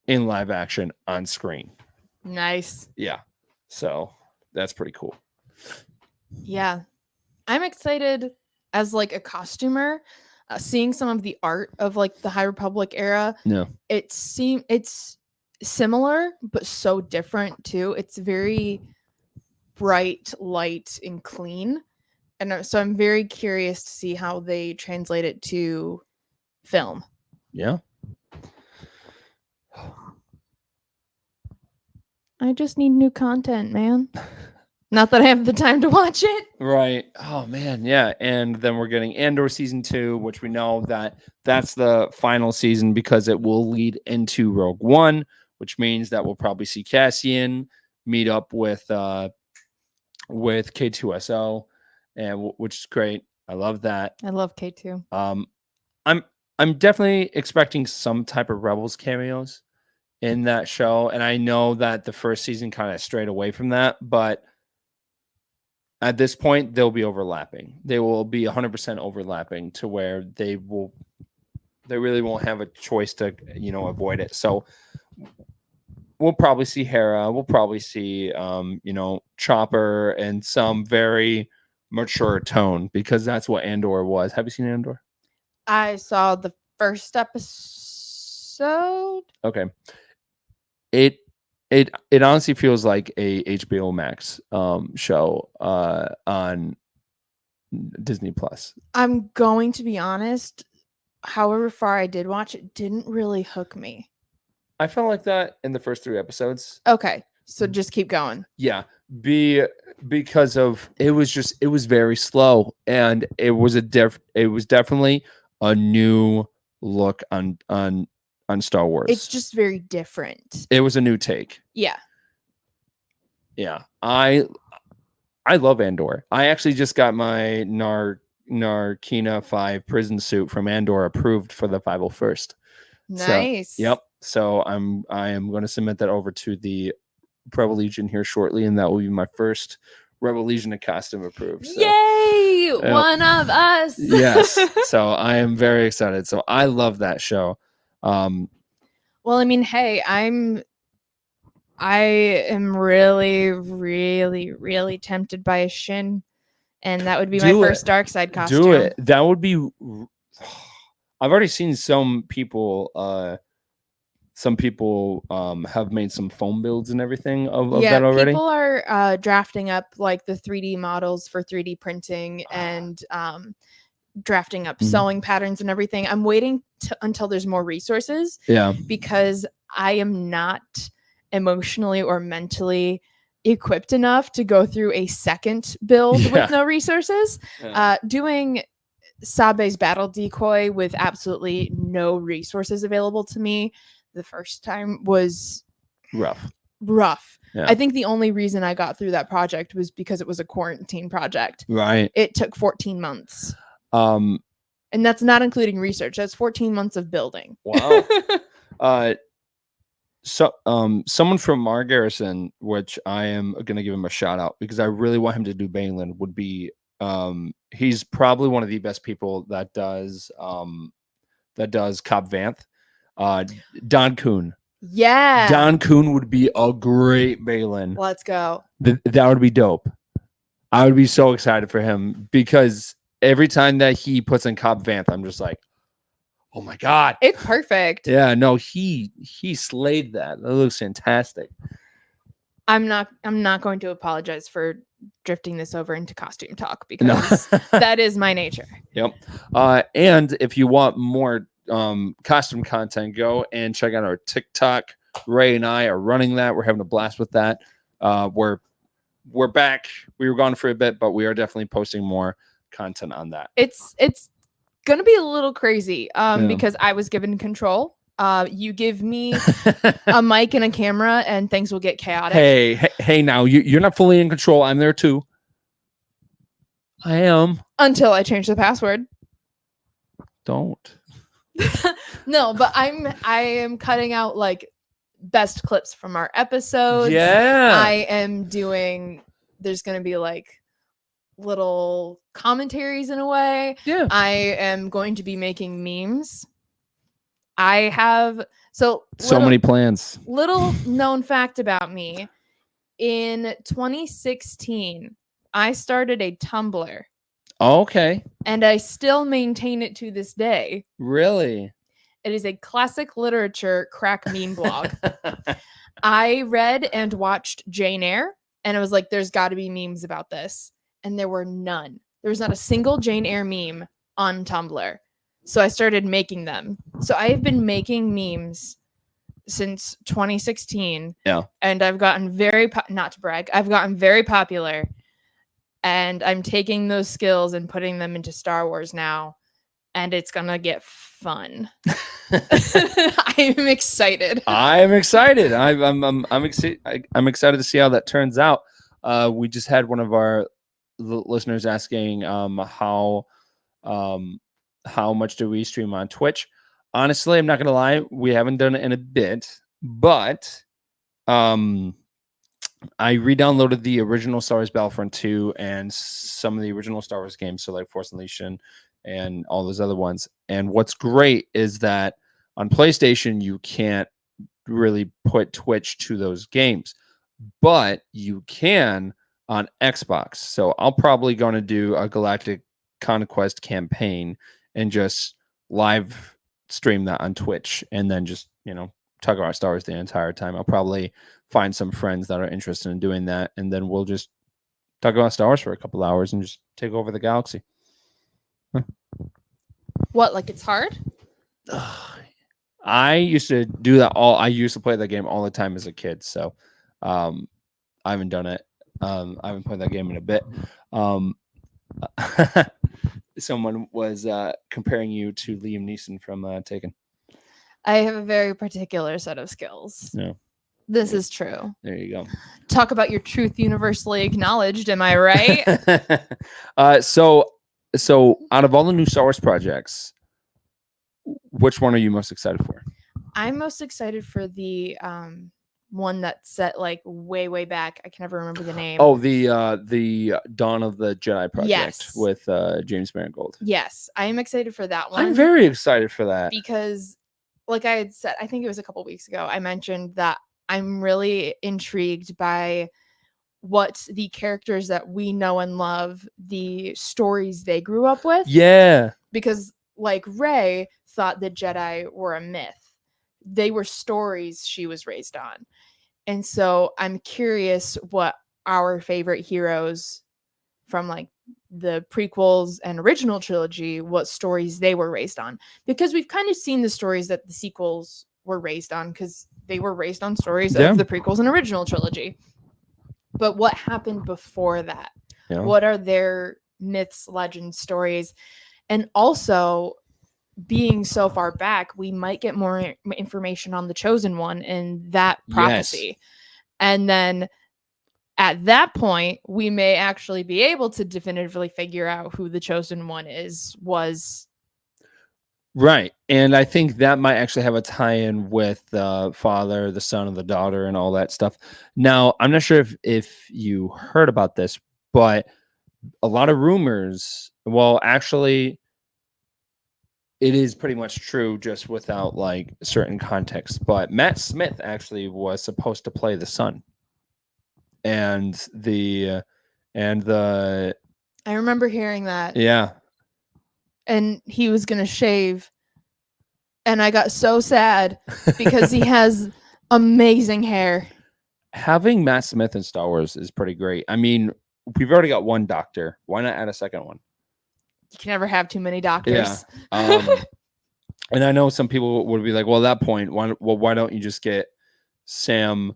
in live action on screen. Nice. Yeah. So that's pretty cool. Yeah. I'm excited as a costumer, seeing some of the art of the High Republic era. Yeah. It's similar but so different too. It's very bright, light, and clean. And so I'm very curious to see how they translate it to film. Yeah. I just need new content, man. Not that I have the time to watch it. Right. Oh man, yeah. And then we're getting Andor Season 2, which we know that's the final season, because it will lead into Rogue One, which means that we'll probably see Cassian meet up with K2SO, and which is great. I love that. I love K2. I'm definitely expecting some type of Rebels cameos in that show, and I know that the first season kind of strayed away from that, but at this point they'll be overlapping. They will be 100% overlapping to where they really won't have a choice to avoid it. So we'll probably see Hera, we'll probably see Chopper, and some very mature tone, because that's what Andor was. Have you seen Andor? I saw the first episode. Okay. It it honestly feels like a HBO Max show on Disney Plus. I'm going to be honest. However far I did watch, it didn't really hook me. I felt like that in the first 3 episodes. Okay, so just keep going. Yeah, because of it was very slow, and it was definitely a new look on Star Wars. It's just very different. It was a new take. Yeah. Yeah. I love Andor. I actually just got my Narkina 5 prison suit from Andor approved for the 501st. Nice. So, yep. So I am going to submit that over to the Rebel Legion here shortly, and that will be my first Rebel Legion costume approved. So, yay! One of us. Yes. So I am very excited. So I love that show. Well, I mean, hey, I am really, really, really tempted by a Shin, and that would be my first dark side costume. Do it. That would be. I've already seen some people have made some foam builds and everything of that already. People are drafting up like the 3D models for 3D printing and drafting up sewing patterns and everything. I'm waiting until there's more resources. Yeah. Because I am not emotionally or mentally equipped enough to go through a second build with no resources. Yeah. Doing Sabe's battle decoy with absolutely no resources available to me the first time was rough. Yeah. I think the only reason I got through that project was because it was a quarantine project. Right. It took 14 months. And that's not including research. That's 14 months of building. Wow. So someone from Mar Garrison, which I am going to give him a shout out because I really want him to do Baneland, would be he's probably one of the best people that does Cobb Vanth. Don Kuhn. Yeah. Don Kuhn would be a great Balin. Let's go. That would be dope. I would be so excited for him because every time that he puts in Cobb Vanth, I'm just like, oh my God. It's perfect. Yeah, no, he slayed that. That looks fantastic. I'm not going to apologize for drifting this over into costume talk because that is my nature. Yep. And if you want more costume content, go and check out our TikTok. Ray and I are running that. We're having a blast with that. We're back. We were gone for a bit, but we are definitely posting more content on that. It's gonna be a little crazy because I was given control. You give me a mic and a camera and things will get chaotic. Hey now you're not fully in control. I'm there too. I am. Until I change the password. Don't. No, but I am cutting out like best clips from our episodes. Yeah. I am doing, there's going to be like little commentaries in a way. Yeah. I am going to be making memes. I have so many plans. Little known fact about me. In 2016, I started a Tumblr. Okay. And I still maintain it to this day. Really? It is a classic literature crack meme blog. I read and watched Jane Eyre, and I was like, there's got to be memes about this. And there were none. There was not a single Jane Eyre meme on Tumblr. So I started making them. So I have been making memes since 2016. Yeah. And I've gotten not to brag, I've gotten very popular. And I'm taking those skills and putting them into Star Wars now. And it's going to get fun. I'm excited. I'm excited. I'm excited to see how that turns out. We just had one of our listeners asking how much do we stream on Twitch. Honestly, I'm not going to lie. We haven't done it in a bit. But I re-downloaded the original Star Wars Battlefront 2 and some of the original Star Wars games, so like Force Unleashed and all those other ones. And what's great is that on PlayStation, you can't really put Twitch to those games, but you can on Xbox. So I'll probably going to do a Galactic Conquest campaign and just live stream that on Twitch and then just, talk about Star Wars the entire time. I'll probably find some friends that are interested in doing that, and then we'll just talk about Star Wars for a couple hours and just take over the galaxy. What, like it's hard? I used to do that I used to play that game all the time as a kid, so I haven't done it. I haven't played that game in a bit. Someone was comparing you to Liam Neeson from Taken. I have a very particular set of skills. No. This is true. There you go. Talk about your truth universally acknowledged, am I right? So out of all the new Star Wars projects, which one are you most excited for? I'm most excited for the one that's set like way back. I can never remember the name. Oh, the Dawn of the Jedi project. Yes. With James Mangold. Yes, I am excited for that one. I'm very excited for that because, like I had said, I think it was a couple weeks ago, I mentioned that I'm really intrigued by what the characters that we know and love, the stories they grew up with. Yeah. Because like Rey thought the Jedi were a myth. They were stories she was raised on. And so I'm curious what our favorite heroes from like the prequels and original trilogy, what stories they were raised on. Because we've kind of seen the stories that the sequels were raised on because they were raised on stories of the prequels and original trilogy. But what happened before that? Yeah. What are their myths, legends, stories? And also, being so far back, we might get more information on the Chosen One and that prophecy. Yes. And then at that point, we may actually be able to definitively figure out who the Chosen One was. Right. And I think that might actually have a tie-in with the father, the son, and the daughter and all that stuff. Now, I'm not sure if you heard about this, but a lot of rumors, well, actually, it is pretty much true just without like certain context. But Matt Smith actually was supposed to play the son. And the I remember hearing that. Yeah. And he was going to shave. And I got so sad because he has amazing hair. Having Matt Smith in Star Wars is pretty great. I mean, we've already got one doctor. Why not add a second one? You can never have too many doctors. Yeah. And I know some people would be like, well, at that point, why don't you just get Sam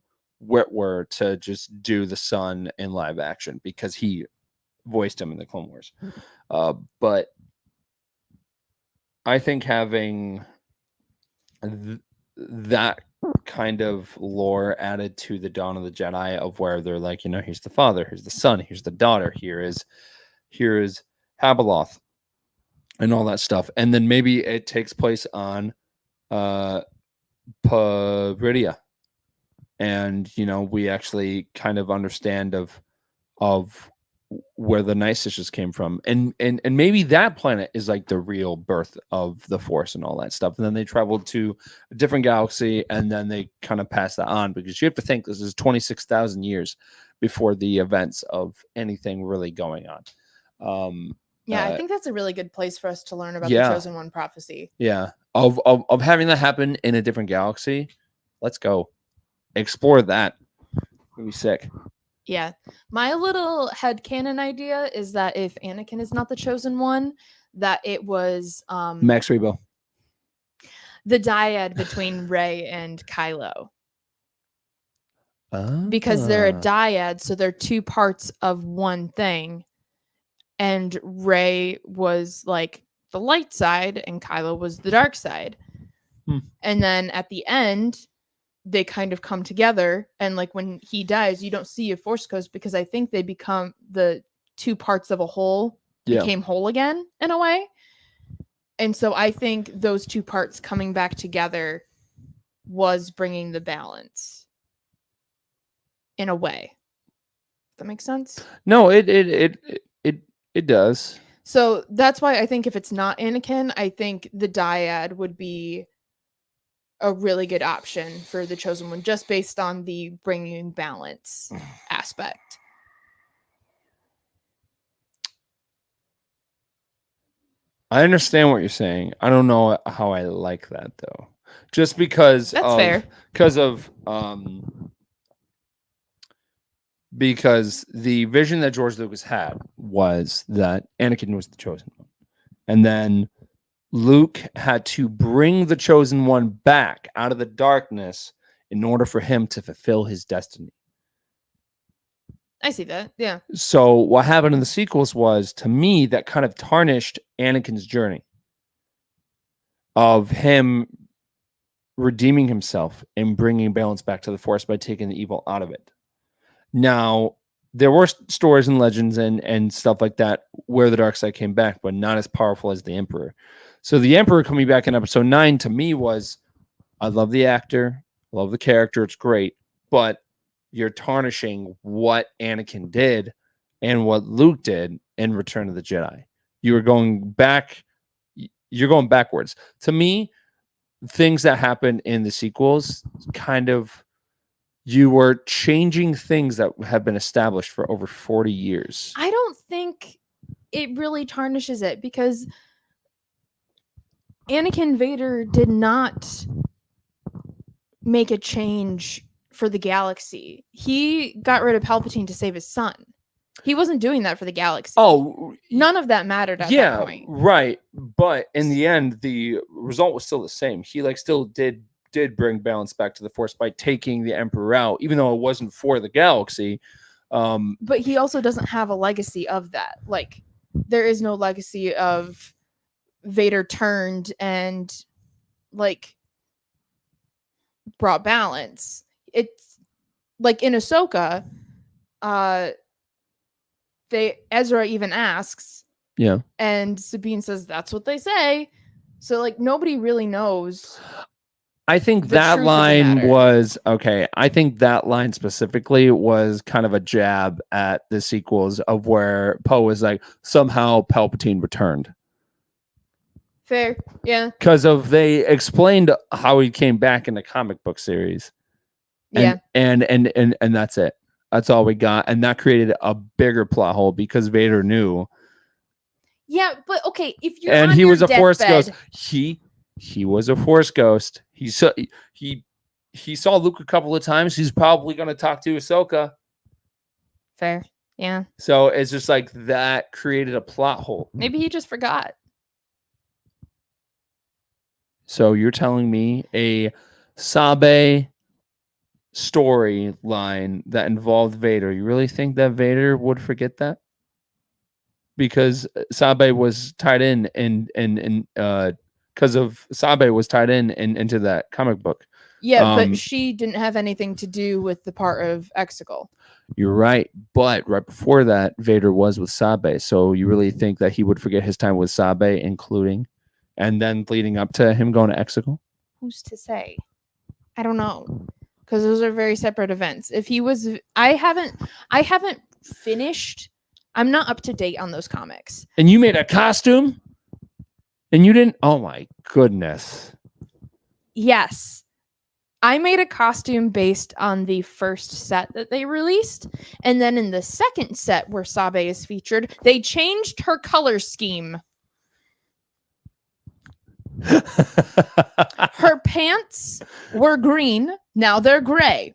Witwer to just do the son in live action because he voiced him in the Clone Wars. But I think having that kind of lore added to the Dawn of the Jedi of where they're like, here's the father, here's the son, here's the daughter, here is Habeloth and all that stuff. And then maybe it takes place on Peridia. And, we actually kind of understand of where the Night Sisters came from. And maybe that planet is like the real birth of the Force and all that stuff. And then they traveled to a different galaxy and then they kind of pass that on because you have to think this is 26,000 years before the events of anything really going on. Yeah, I think that's a really good place for us to learn about the Chosen One prophecy. Yeah. Of having that happen in a different galaxy. Let's go. Explore that. It'd be sick. Yeah. My little headcanon idea is that if Anakin is not the Chosen One, that it was Max Rebo. The dyad between Rey and Kylo. Because they're a dyad, so they're two parts of one thing. And Rey was like the light side and Kylo was the dark side. And then at the end, they kind of come together, and like when he dies, you don't see a Force ghost because I think they become the two parts of a whole became whole again in a way. And so I think those two parts coming back together was bringing the balance in a way. Does that make sense? No, it does. So that's why I think if it's not Anakin, I think the dyad would be a really good option for the Chosen One, just based on the bringing balance aspect. I understand what you're saying. I don't know how I like that though. just because That's fair. Because the vision that George Lucas had was that Anakin was the chosen one, and then Luke had to bring the chosen one back out of the darkness in order for him to fulfill his destiny. I see that. Yeah. So what happened in the sequels was, to me, that kind of tarnished Anakin's journey of him redeeming himself and bringing balance back to the Force by taking the evil out of it. Now, there were stories and legends and stuff like that where the dark side came back, but not as powerful as the Emperor. So the Emperor coming back in episode 9 to me was, I love the actor, love the character, it's great, but you're tarnishing what Anakin did and what Luke did in Return of the Jedi. You're going backwards. To me, things that happen in the sequels kind of, you were changing things that have been established for over 40 years. I don't think it really tarnishes it, because Anakin Vader did not make a change for the galaxy. He got rid of Palpatine to save his son. He wasn't doing that for the galaxy. Oh, none of that mattered at that point. Right. But in the end, the result was still the same. He still did bring balance back to the Force by taking the Emperor out, even though it wasn't for the galaxy. But he also doesn't have a legacy of that. Like, there is no legacy of Vader turned and brought balance. It's like in Ahsoka, Ezra even asks, yeah, and Sabine says that's what they say. So nobody really knows. I think that line was okay. I think that line specifically was kind of a jab at the sequels of where Poe was like, somehow Palpatine returned. Fair, yeah. Because they explained how he came back in the comic book series. And, yeah. And that's it. That's all we got. And that created a bigger plot hole because Vader knew. Yeah, but okay, if you're and on he was a Force ghost. He was a Force ghost. He saw Luke a couple of times. He's probably going to talk to Ahsoka. Fair, yeah. So it's just like that created a plot hole. Maybe he just forgot. So you're telling me a Sabe storyline that involved Vader, you really think that Vader would forget that? Because Sabe was tied in because of Sabe was tied in into that comic book. Yeah, but she didn't have anything to do with the part of Exegol. You're right, but right before that, Vader was with Sabe. So you really think that he would forget his time with Sabe, including, and then leading up to him going to Exegol? Who's to say? I don't know, because those are very separate events. If he was, I haven't finished. I'm not up to date on those comics. And you made a costume? And you didn't? Oh my goodness. Yes. I made a costume based on the first set that they released. And then in the second set where Sabe is featured, they changed her color scheme. Her pants were green. Now they're gray.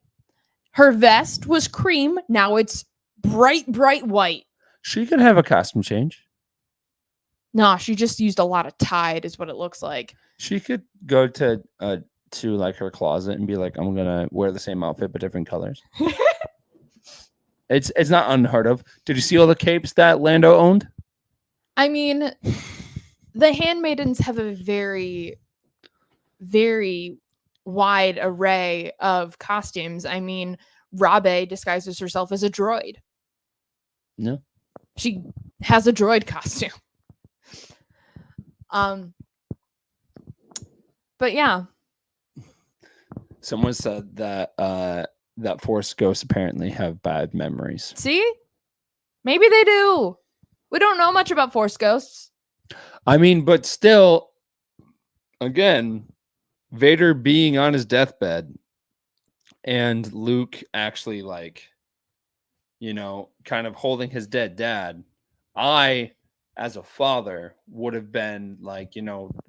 Her vest was cream. Now it's bright white. She could have a costume change. Nah, she just used a lot of Tide, is what it looks like. She could go to her closet and be like, I'm gonna wear the same outfit but different colors. It's not unheard of. Did you see all the capes that Lando owned? I mean, the handmaidens have a very, very wide array of costumes. I mean, Rabe disguises herself as a droid. Yeah. She has a droid costume. But yeah. Someone said that that Force ghosts apparently have bad memories. See? Maybe they do. We don't know much about Force ghosts. I mean, but still, again, Vader being on his deathbed and Luke actually kind of holding his dead dad. I, as a father would have been like,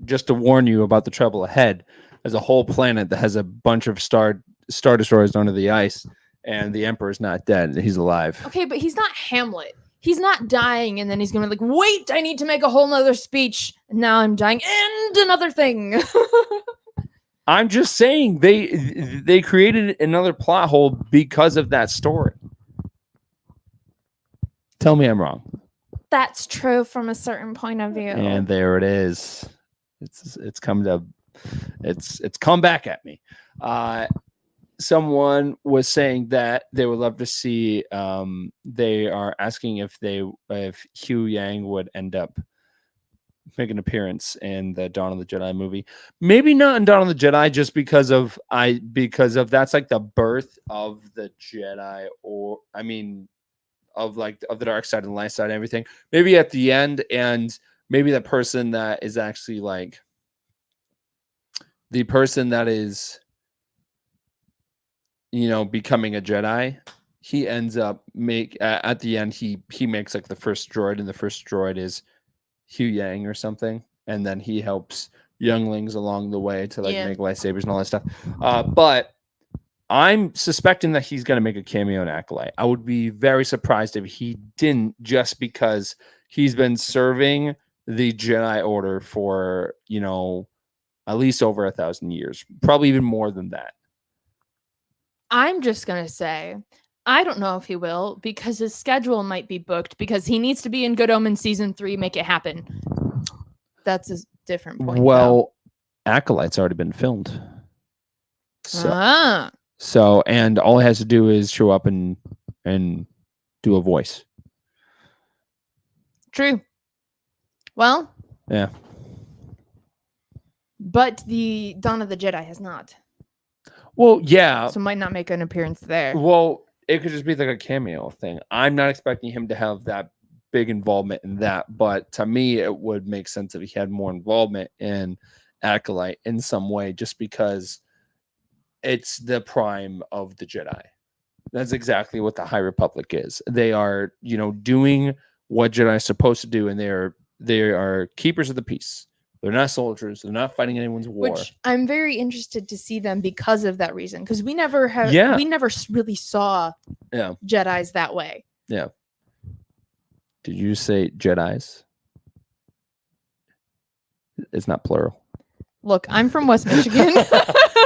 just to warn you about the trouble ahead. There's a whole planet that has a bunch of star destroyers under the ice, and the Emperor's not dead. He's alive. Okay, but he's not Hamlet. He's not dying, and then he's gonna be like, wait, I need to make a whole nother speech. And now I'm dying, and another thing. I'm just saying they created another plot hole because of that story. Tell me I'm wrong. That's true from a certain point of view. And there it is. It's come back at me. Someone was saying that they would love to see. They are asking if Hugh Yang would end up make an appearance in the Dawn of the Jedi movie. Maybe not in Dawn of the Jedi, just because of that's like the birth of the Jedi, of the dark side and the light side and everything. Maybe at the end, and maybe the person that is actually like the person that is becoming a Jedi, he ends up at the end he makes like the first droid, and the first droid is Hugh Yang or something, and then he helps younglings along the way to make lightsabers and all that stuff. But I'm suspecting that he's going to make a cameo in Acolyte. I would be very surprised if he didn't, just because he's been serving the Jedi Order for, at least over 1,000 years, probably even more than that. I'm just going to say, I don't know if he will, because his schedule might be booked, because he needs to be in Good Omens season 3, make it happen. That's a different point. Well, Acolyte's already been filmed. So, and all he has to do is show up and do a voice. True. Well. Yeah. But the Dawn of the Jedi has not. Well, yeah. So might not make an appearance there. Well, it could just be like a cameo thing. I'm not expecting him to have that big involvement in that, but to me, it would make sense if he had more involvement in Acolyte in some way, just because it's the prime of the Jedi. That's exactly what the High Republic is. They are, doing what Jedi are supposed to do, and they are keepers of the peace. They're not soldiers. They're not fighting anyone's war. Which I'm very interested to see them because of that reason, because we never really saw Jedis that way. Yeah. Did you say Jedis? It's not plural. Look, I'm from West Michigan.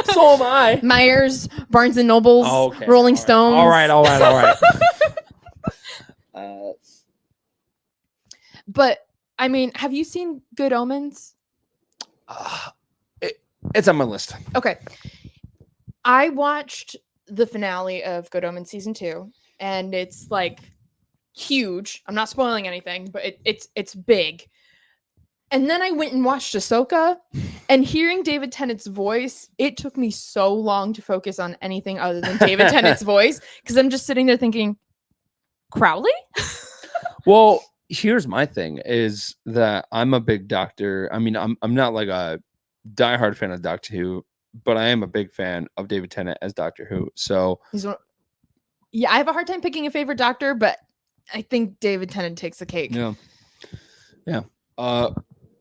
So am I. Myers, Barnes and Nobles, Rolling Stones. All right. But I mean, have you seen Good Omens? It's on my list. Okay. I watched the finale of Good Omens season 2, and it's like huge. I'm not spoiling anything, but it's big. And then I went and watched Ahsoka, and hearing David Tennant's voice, it took me so long to focus on anything other than David Tennant's voice, because I'm just sitting there thinking, Crowley? Well, here's my thing, is that I'm a big Doctor. I mean, I'm not like a diehard fan of Doctor Who, but I am a big fan of David Tennant as Doctor Who. So I have a hard time picking a favorite Doctor, but I think David Tennant takes the cake. Yeah.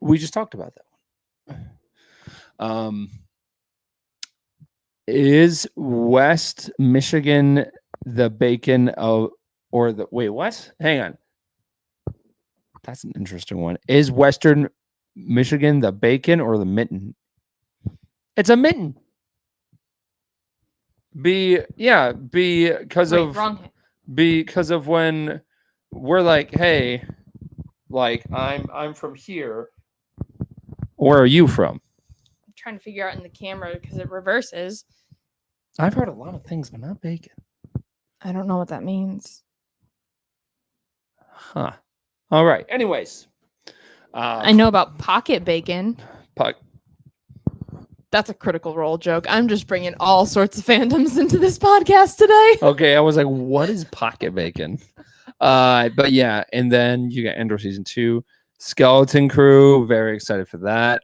We just talked about that one. Is West Michigan the bacon of, or the, wait, what? Hang on. That's an interesting one. Is Western Michigan the bacon or the mitten? It's a mitten. Because of when we're like, hey, like I'm from here. Where are you from? I'm trying to figure out in the camera because it reverses. I've heard a lot of things, but not bacon. I don't know what that means. Huh. All right. Anyways. I know about pocket bacon. That's a Critical Role joke. I'm just bringing all sorts of fandoms into this podcast today. Okay. I was like, what is pocket bacon? But yeah. And then you got Andor season 2. Skeleton Crew, very excited for that.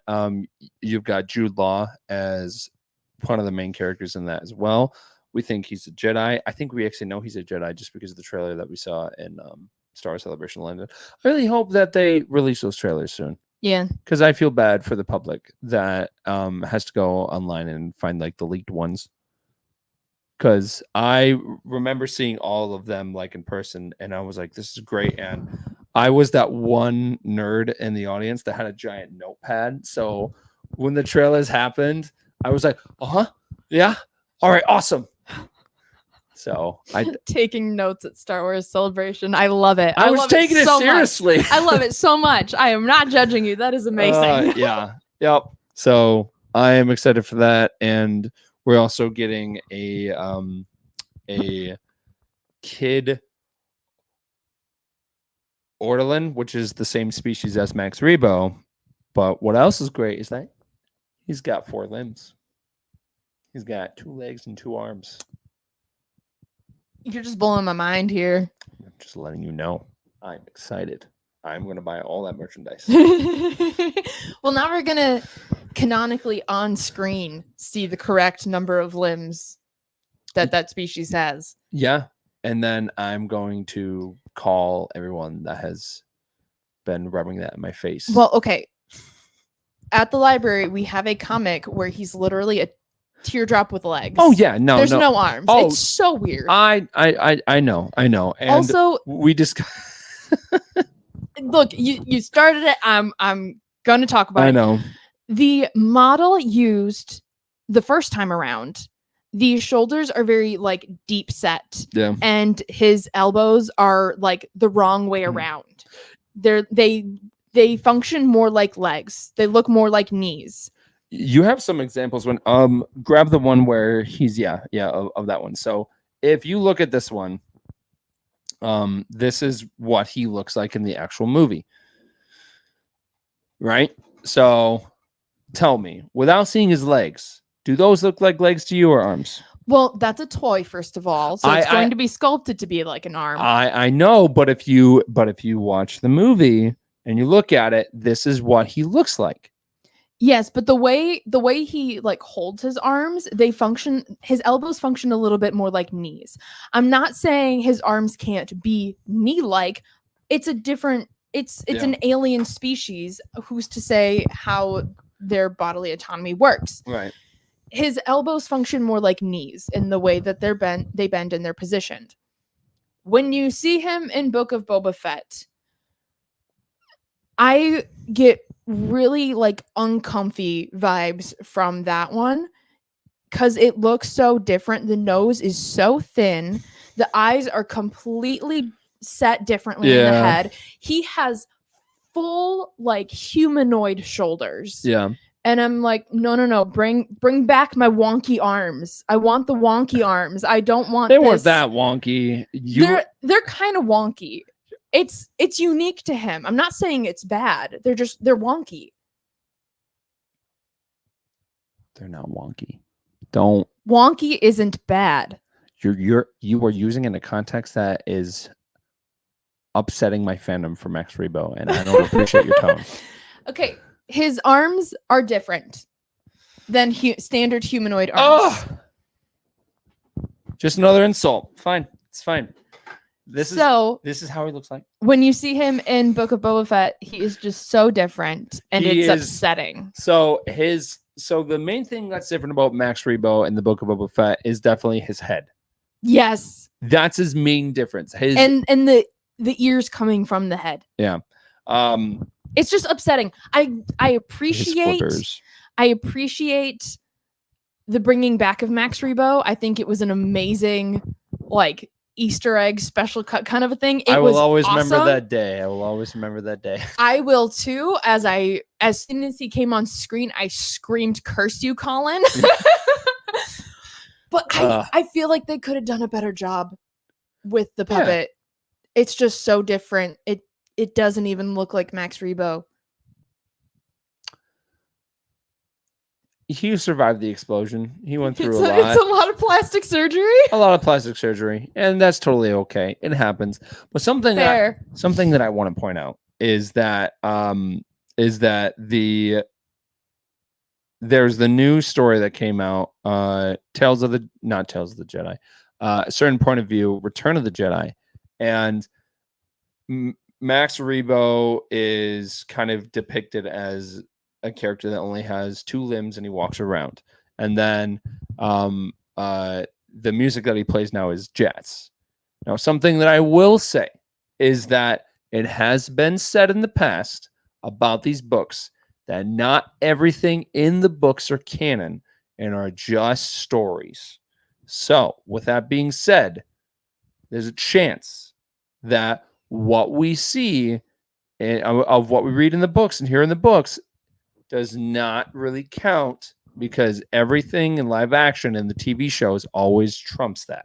You've got Jude Law as one of the main characters in that as well. We think he's a Jedi. I think we actually know he's a Jedi just because of the trailer that we saw in Star Wars Celebration London. I really hope that they release those trailers soon. Yeah. Because I feel bad for the public that has to go online and find like the leaked ones. Because I remember seeing all of them like in person, and I was like, "This is great." And I was that one nerd in the audience that had a giant notepad. So when the trailers happened, I was like, yeah, all right, awesome." So I taking notes at Star Wars Celebration. I love it. I was taking it so seriously. Much. I love it so much. I am not judging you. That is amazing. Yeah. Yep. So I am excited for that, and we're also getting a kid ortolan, which is the same species as Max Rebo. But what else is great is that he's got 4 limbs. He's got 2 legs and 2 arms. You're just blowing my mind here. I'm just letting you know. I'm excited. I'm going to buy all that merchandise. Well, now we're going to canonically on screen see the correct number of limbs that species has. Yeah. And then I'm going to call everyone that has been rubbing that in my face. Well, okay. At the library, we have a comic where he's literally a teardrop with legs. Oh yeah, no, there's no arms. Oh, it's so weird. I know. And also, we just look. You started it. I'm gonna talk about it. I know. The model used the first time around. The shoulders are very like deep set. Yeah. And his elbows are like the wrong way around. They function more like legs. They look more like knees. You have some examples when grab the one where he's of that one. So if you look at this one, this is what he looks like in the actual movie. Right? So tell me, without seeing his legs, do those look like legs to you or arms? Well, that's a toy, first of all. So it's going to be sculpted to be like an arm. I know, but if you watch the movie and you look at it, this is what he looks like. Yes, but the way he like holds his arms, his elbows function a little bit more like knees. I'm not saying his arms can't be knee-like. It's a different it's an alien species. Who's to say how their bodily autonomy works? Right. His elbows function more like knees in the way that they bend and they're positioned. When you see him in Book of Boba Fett, I get really like uncomfy vibes from that one because it looks so different. The nose is so thin. The eyes are completely set differently in the head. He has full like humanoid shoulders. Yeah. And I'm like, no, bring back my wonky arms. I want the wonky arms. I don't want. They weren't that wonky. They're kind of wonky. It's unique to him. I'm not saying it's bad. They're wonky. They're not wonky. Don't. Wonky isn't bad. You are using it in a context that is upsetting my fandom for Max Rebo, and I don't appreciate your tone. Okay, his arms are different than standard humanoid arms. Just another insult. Fine, it's fine. This is how he looks like. When you see him in Book of Boba Fett, he is just so different, and it's upsetting. So the main thing that's different about Max Rebo in the Book of Boba Fett is definitely his head. Yes, that's his main difference. And the ears coming from the head. Yeah. It's just upsetting. I appreciate the bringing back of Max Rebo. I think it was an amazing like Easter egg special cut kind of a thing. I will always remember that day. I will always remember that day. I will too. As soon as he came on screen, I screamed, "Curse you, Colin!" But I feel like they could have done a better job with the puppet. Yeah. It's just so different. It doesn't even look like Max Rebo. He survived the explosion. He went through a lot. It's a lot of plastic surgery. A lot of plastic surgery, and that's totally okay. It happens. But something that I want to point out is that there's the new story that came out, Tales of the Jedi, a certain point of view, Return of the Jedi, and Max Rebo is kind of depicted as a character that only has 2 limbs and he walks around. And then the music that he plays now is jazz. Now, something that I will say is that it has been said in the past about these books that not everything in the books are canon and are just stories. So, with that being said, there's a chance that what we see of what we read in the books and hear in the books does not really count because everything in live action and the TV shows always trumps that.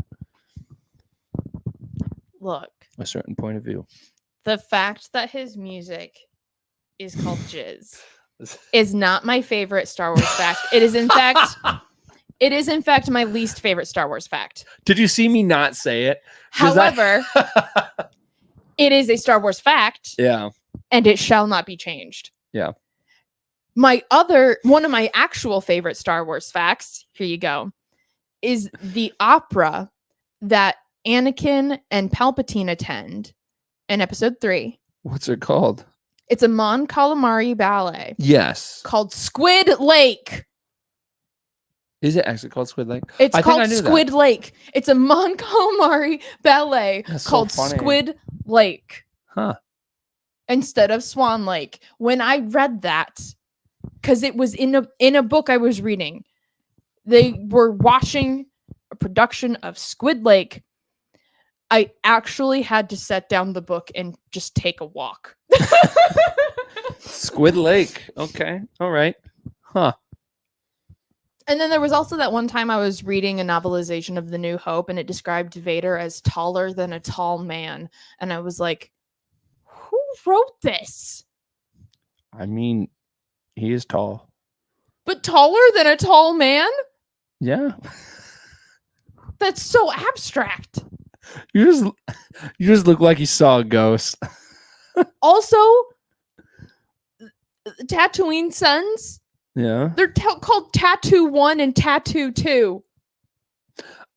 Look, a certain point of view. The fact that his music is called Jizz is not my favorite Star Wars fact. It is in fact my least favorite Star Wars fact. Did you see me not say it? However, it is a Star Wars fact. Yeah. And it shall not be changed. Yeah. One of my actual favorite Star Wars facts, here you go, is the opera that Anakin and Palpatine attend in episode 3. What's it called? It's a Mon Calamari ballet. Yes. Called Squid Lake. Is it actually called Squid Lake? It's called Squid Lake. It's a Mon Calamari ballet called Squid Lake. Huh. Instead of Swan Lake. When I read that, because it was in a book I was reading, they were watching a production of Squid Lake. I actually had to set down the book and just take a walk. Squid Lake. Okay. All right. Huh. And then there was also that one time I was reading a novelization of The New Hope and it described Vader as taller than a tall man. And I was like, who wrote this? I mean, he is tall. But taller than a tall man? Yeah. That's so abstract. You just look like you saw a ghost. Also, Tatooine Sons. Yeah. They're called Tattoo 1 and Tattoo 2.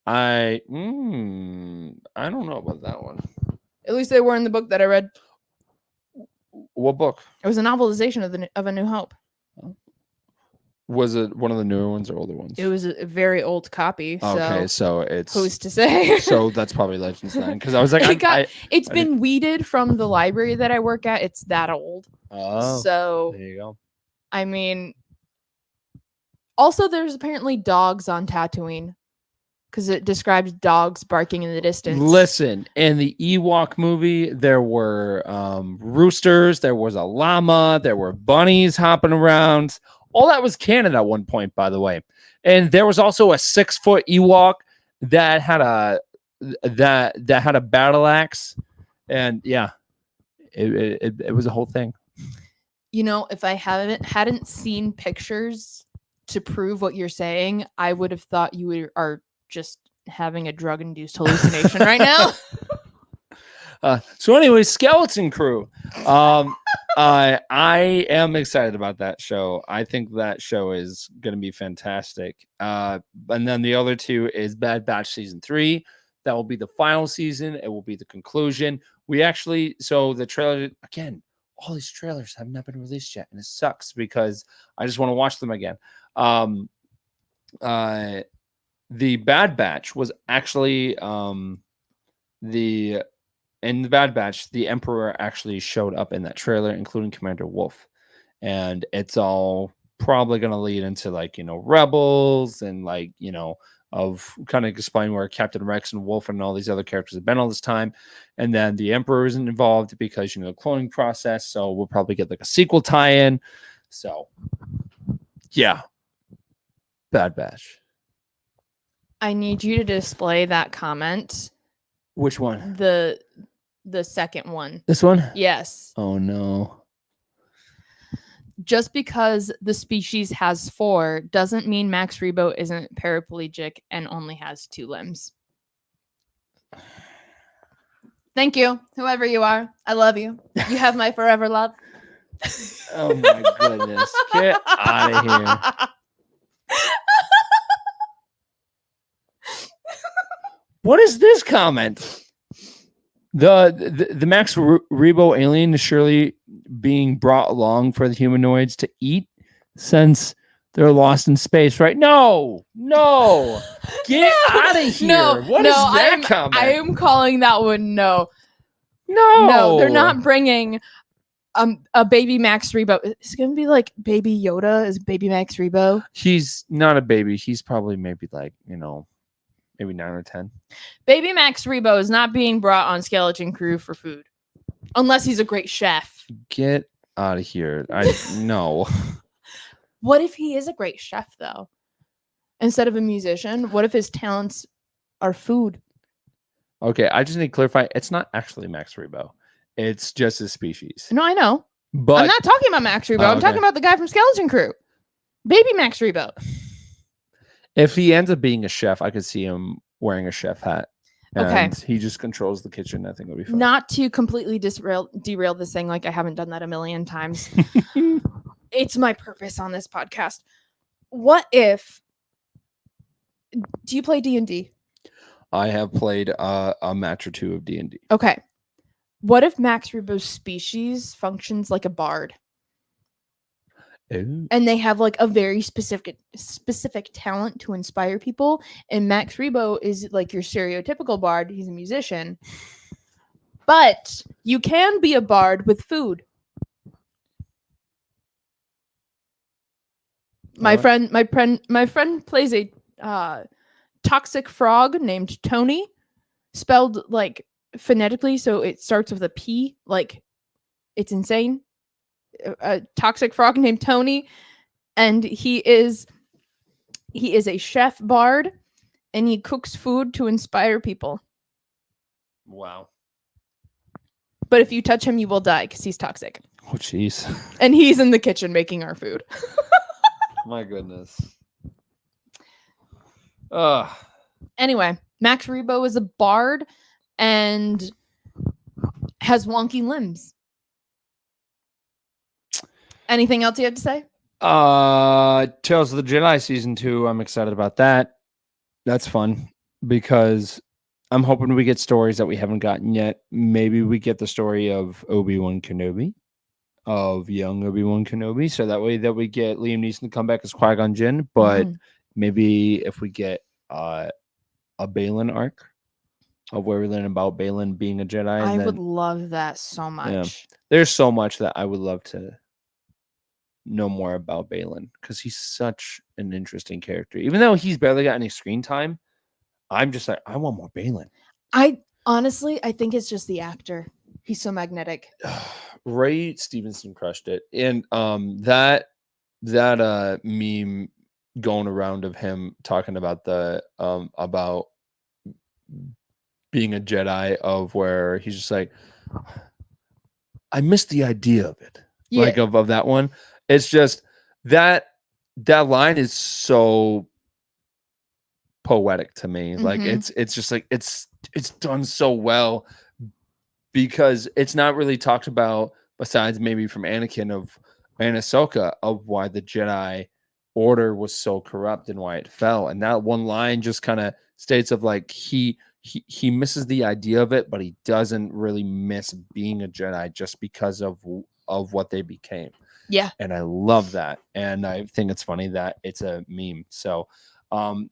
I don't know about that one. At least they were in the book that I read. What book? It was a novelization of A New Hope. Was it one of the newer ones or older ones? It was a very old copy. Okay, so it's who's to say? So that's probably Legends then, because I was like, it's been weeded from the library that I work at. It's that old. Oh, so there you go. I mean, also there's apparently dogs on Tatooine because it describes dogs barking in the distance. Listen, in the Ewok movie, there were roosters, there was a llama, there were bunnies hopping around. All that was canon at one point, by the way. And there was also a 6-foot Ewok that had a battle axe, and yeah, it was a whole thing. You know, if I hadn't seen pictures to prove what you're saying, I would have thought you are just having a drug-induced hallucination right now. So anyway, Skeleton Crew. I am excited about that show. I think that show is going to be fantastic. And then the other two is Bad Batch Season 3. That will be the final season. It will be the conclusion. So the trailer, again, all these trailers have not been released yet. And it sucks because I just want to watch them again. The Bad Batch was actually in the Bad Batch, the Emperor actually showed up in that trailer, including Commander Wolf. And it's all probably going to lead into Rebels and of kind of explain where Captain Rex and Wolf and all these other characters have been all this time. And then the Emperor isn't involved because, the cloning process. So we'll probably get a sequel tie-in. So yeah, Bad Batch. I need you to display that comment. Which one? The second one. This one? Yes. Oh no. Just because the species has 4 doesn't mean Max Rebo isn't paraplegic and only has 2 limbs. Thank you, whoever you are. I love you. You have my forever love. Oh my goodness. Get out of here. What is this comment? The Max Rebo alien is surely being brought along for the humanoids to eat since they're lost in space, right? No, get out of here. No, What is that comment? I am calling that one no. No, No, they're not bringing a baby Max Rebo. It's gonna be like baby Yoda is baby Max Rebo. He's not a baby. He's probably maybe like, maybe 9 or 10. Baby Max Rebo is not being brought on Skeleton Crew for food. Unless he's a great chef. Get out of here. No. What if he is a great chef though? Instead of a musician, what if his talents are food? Okay, I just need to clarify. It's not actually Max Rebo. It's just his species. No, I know. But I'm not talking about Max Rebo. I'm talking about the guy from Skeleton Crew. Baby Max Rebo. If he ends up being a chef, I could see him wearing a chef hat. And he just controls the kitchen. I think it'll be fun. Not to completely derail this thing, like I haven't done that a million times. It's my purpose on this podcast. What if... Do you play D&D? I have played a match or two of D&D. Okay. What if Max Rebo's species functions like a bard? Ooh. And they have like a very specific talent to inspire people. And Max Rebo is like your stereotypical bard. He's a musician. But you can be a bard with food. My friend plays a toxic frog named Tony, spelled like phonetically, so it starts with a P. Like, it's insane. A toxic frog named Tony, and he is a chef bard, and he cooks food to inspire people. Wow. But if you touch him, you will die because he's toxic. Oh, jeez. And he's in the kitchen making our food. My goodness. Anyway, Max Rebo is a bard and has wonky limbs. Anything else you have to say? Tales of the Jedi Season 2. I'm excited about that. That's fun because I'm hoping we get stories that we haven't gotten yet. Maybe we get the story of Obi-Wan Kenobi, of young Obi-Wan Kenobi, so that way that we get Liam Neeson to come back as Qui-Gon Jinn. But maybe if we get a Baylan arc of where we learn about Baylan being a Jedi. I would love that so much. Yeah, there's so much that I would love to know more about Baylan because he's such an interesting character. Even though he's barely got any screen time, I'm just like, I want more Baylan. I think it's just the actor. He's so magnetic. Ray Stevenson crushed it. And that meme going around of him talking about the about being a Jedi, of where he's just like, I missed the idea of it. Yeah. Like of that one. It's just that line is so poetic to me. Like it's just like it's done so well because it's not really talked about besides maybe from Anakin and Ahsoka of why the Jedi Order was so corrupt and why it fell. And that one line just kind of states of like he misses the idea of it, but he doesn't really miss being a Jedi just because of what they became. Yeah. And I love that. And I think it's funny that it's a meme. So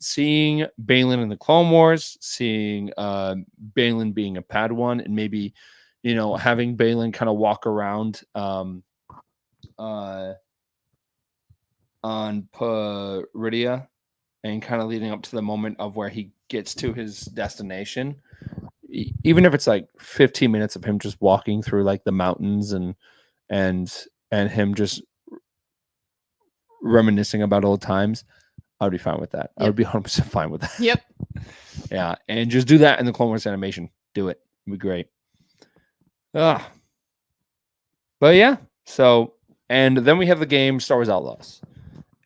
seeing Baylan in the Clone Wars, seeing Baylan being a Padawan, and maybe, having Baylan kind of walk around on Peridia and kind of leading up to the moment of where he gets to his destination, even if it's like 15 minutes of him just walking through like the mountains and him just reminiscing about old times, I would be fine with that. Yep. I would be 100% fine with that. Yep. Yeah, and just do that in the Clone Wars animation. Do it. It'd be great. But yeah, so, and then we have the game Star Wars Outlaws.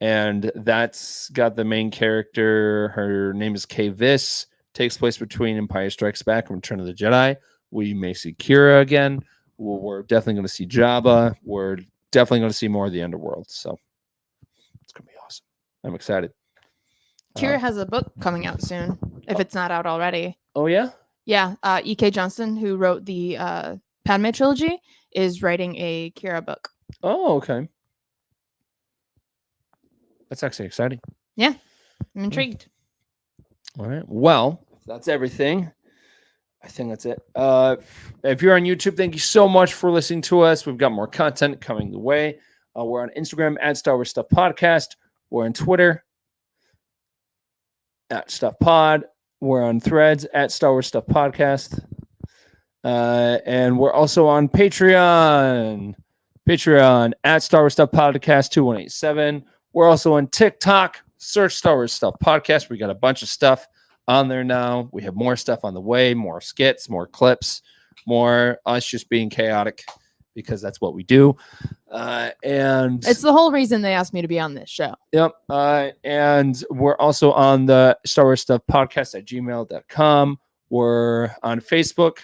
And that's got the main character. Her name is Kay Viss. Takes place between Empire Strikes Back and Return of the Jedi. We may see Kira again. We're definitely going to see Jabba. We're definitely going to see more of the Underworld. So it's going to be awesome. I'm excited. Kira has a book coming out soon, if it's not out already. Oh, yeah? Yeah, E.K. Johnston, who wrote the Padme trilogy, is writing a Kira book. Oh, okay. That's actually exciting. Yeah, I'm intrigued. All right. Well, that's everything. I think that's it. If you're on YouTube, thank you so much for listening to us. We've got more content coming the way. We're on Instagram at Star Wars Stuff Podcast. We're on Twitter at Stuff Pod. We're on Threads at Star Wars Stuff Podcast. And we're also on Patreon at Star Wars Stuff Podcast 2187. We're also on TikTok. Search Star Wars Stuff Podcast. We got a bunch of stuff on there now. We have more stuff on the way, more skits, more clips, more us just being chaotic because that's what we do. And it's the whole reason they asked me to be on this show. Yep. And we're also on the Star Wars Stuff Podcast at gmail.com. We're on Facebook,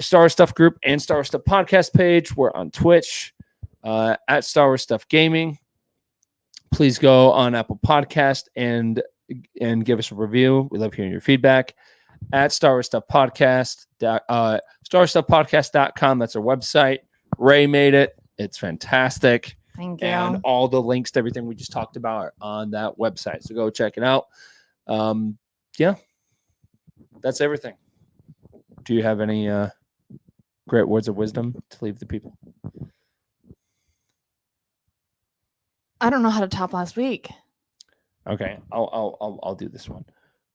Star Wars Stuff Group and Star Wars Stuff Podcast page. We're on Twitch at Star Wars Stuff Gaming. Please go on Apple Podcast and give us a review. We love hearing your feedback at Star Wars Stuff Podcast. StarWarsStuffPodcast.com. That's our website. Ray made it. It's fantastic. Thank you. And all the links to everything we just talked about are on that website. So go check it out. Yeah, that's everything. Do you have any great words of wisdom to leave the people? I don't know how to top last week. Okay, I'll do this one.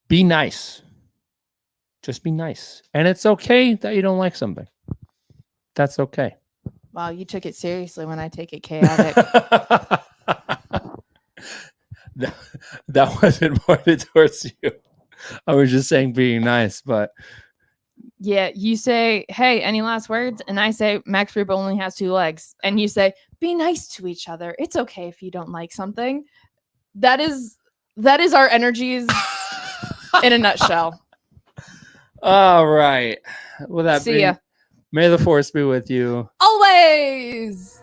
Be nice. Just be nice. And it's okay that you don't like something. That's okay. Wow, you took it seriously when I take it chaotic. that wasn't pointed towards you. I was just saying being nice, but yeah, you say, hey, any last words? And I say, Max Rebo only has 2 legs. And you say, be nice to each other. It's okay if you don't like something. That is our energies in a nutshell. All right. Well, See ya. May the Force be with you. Always.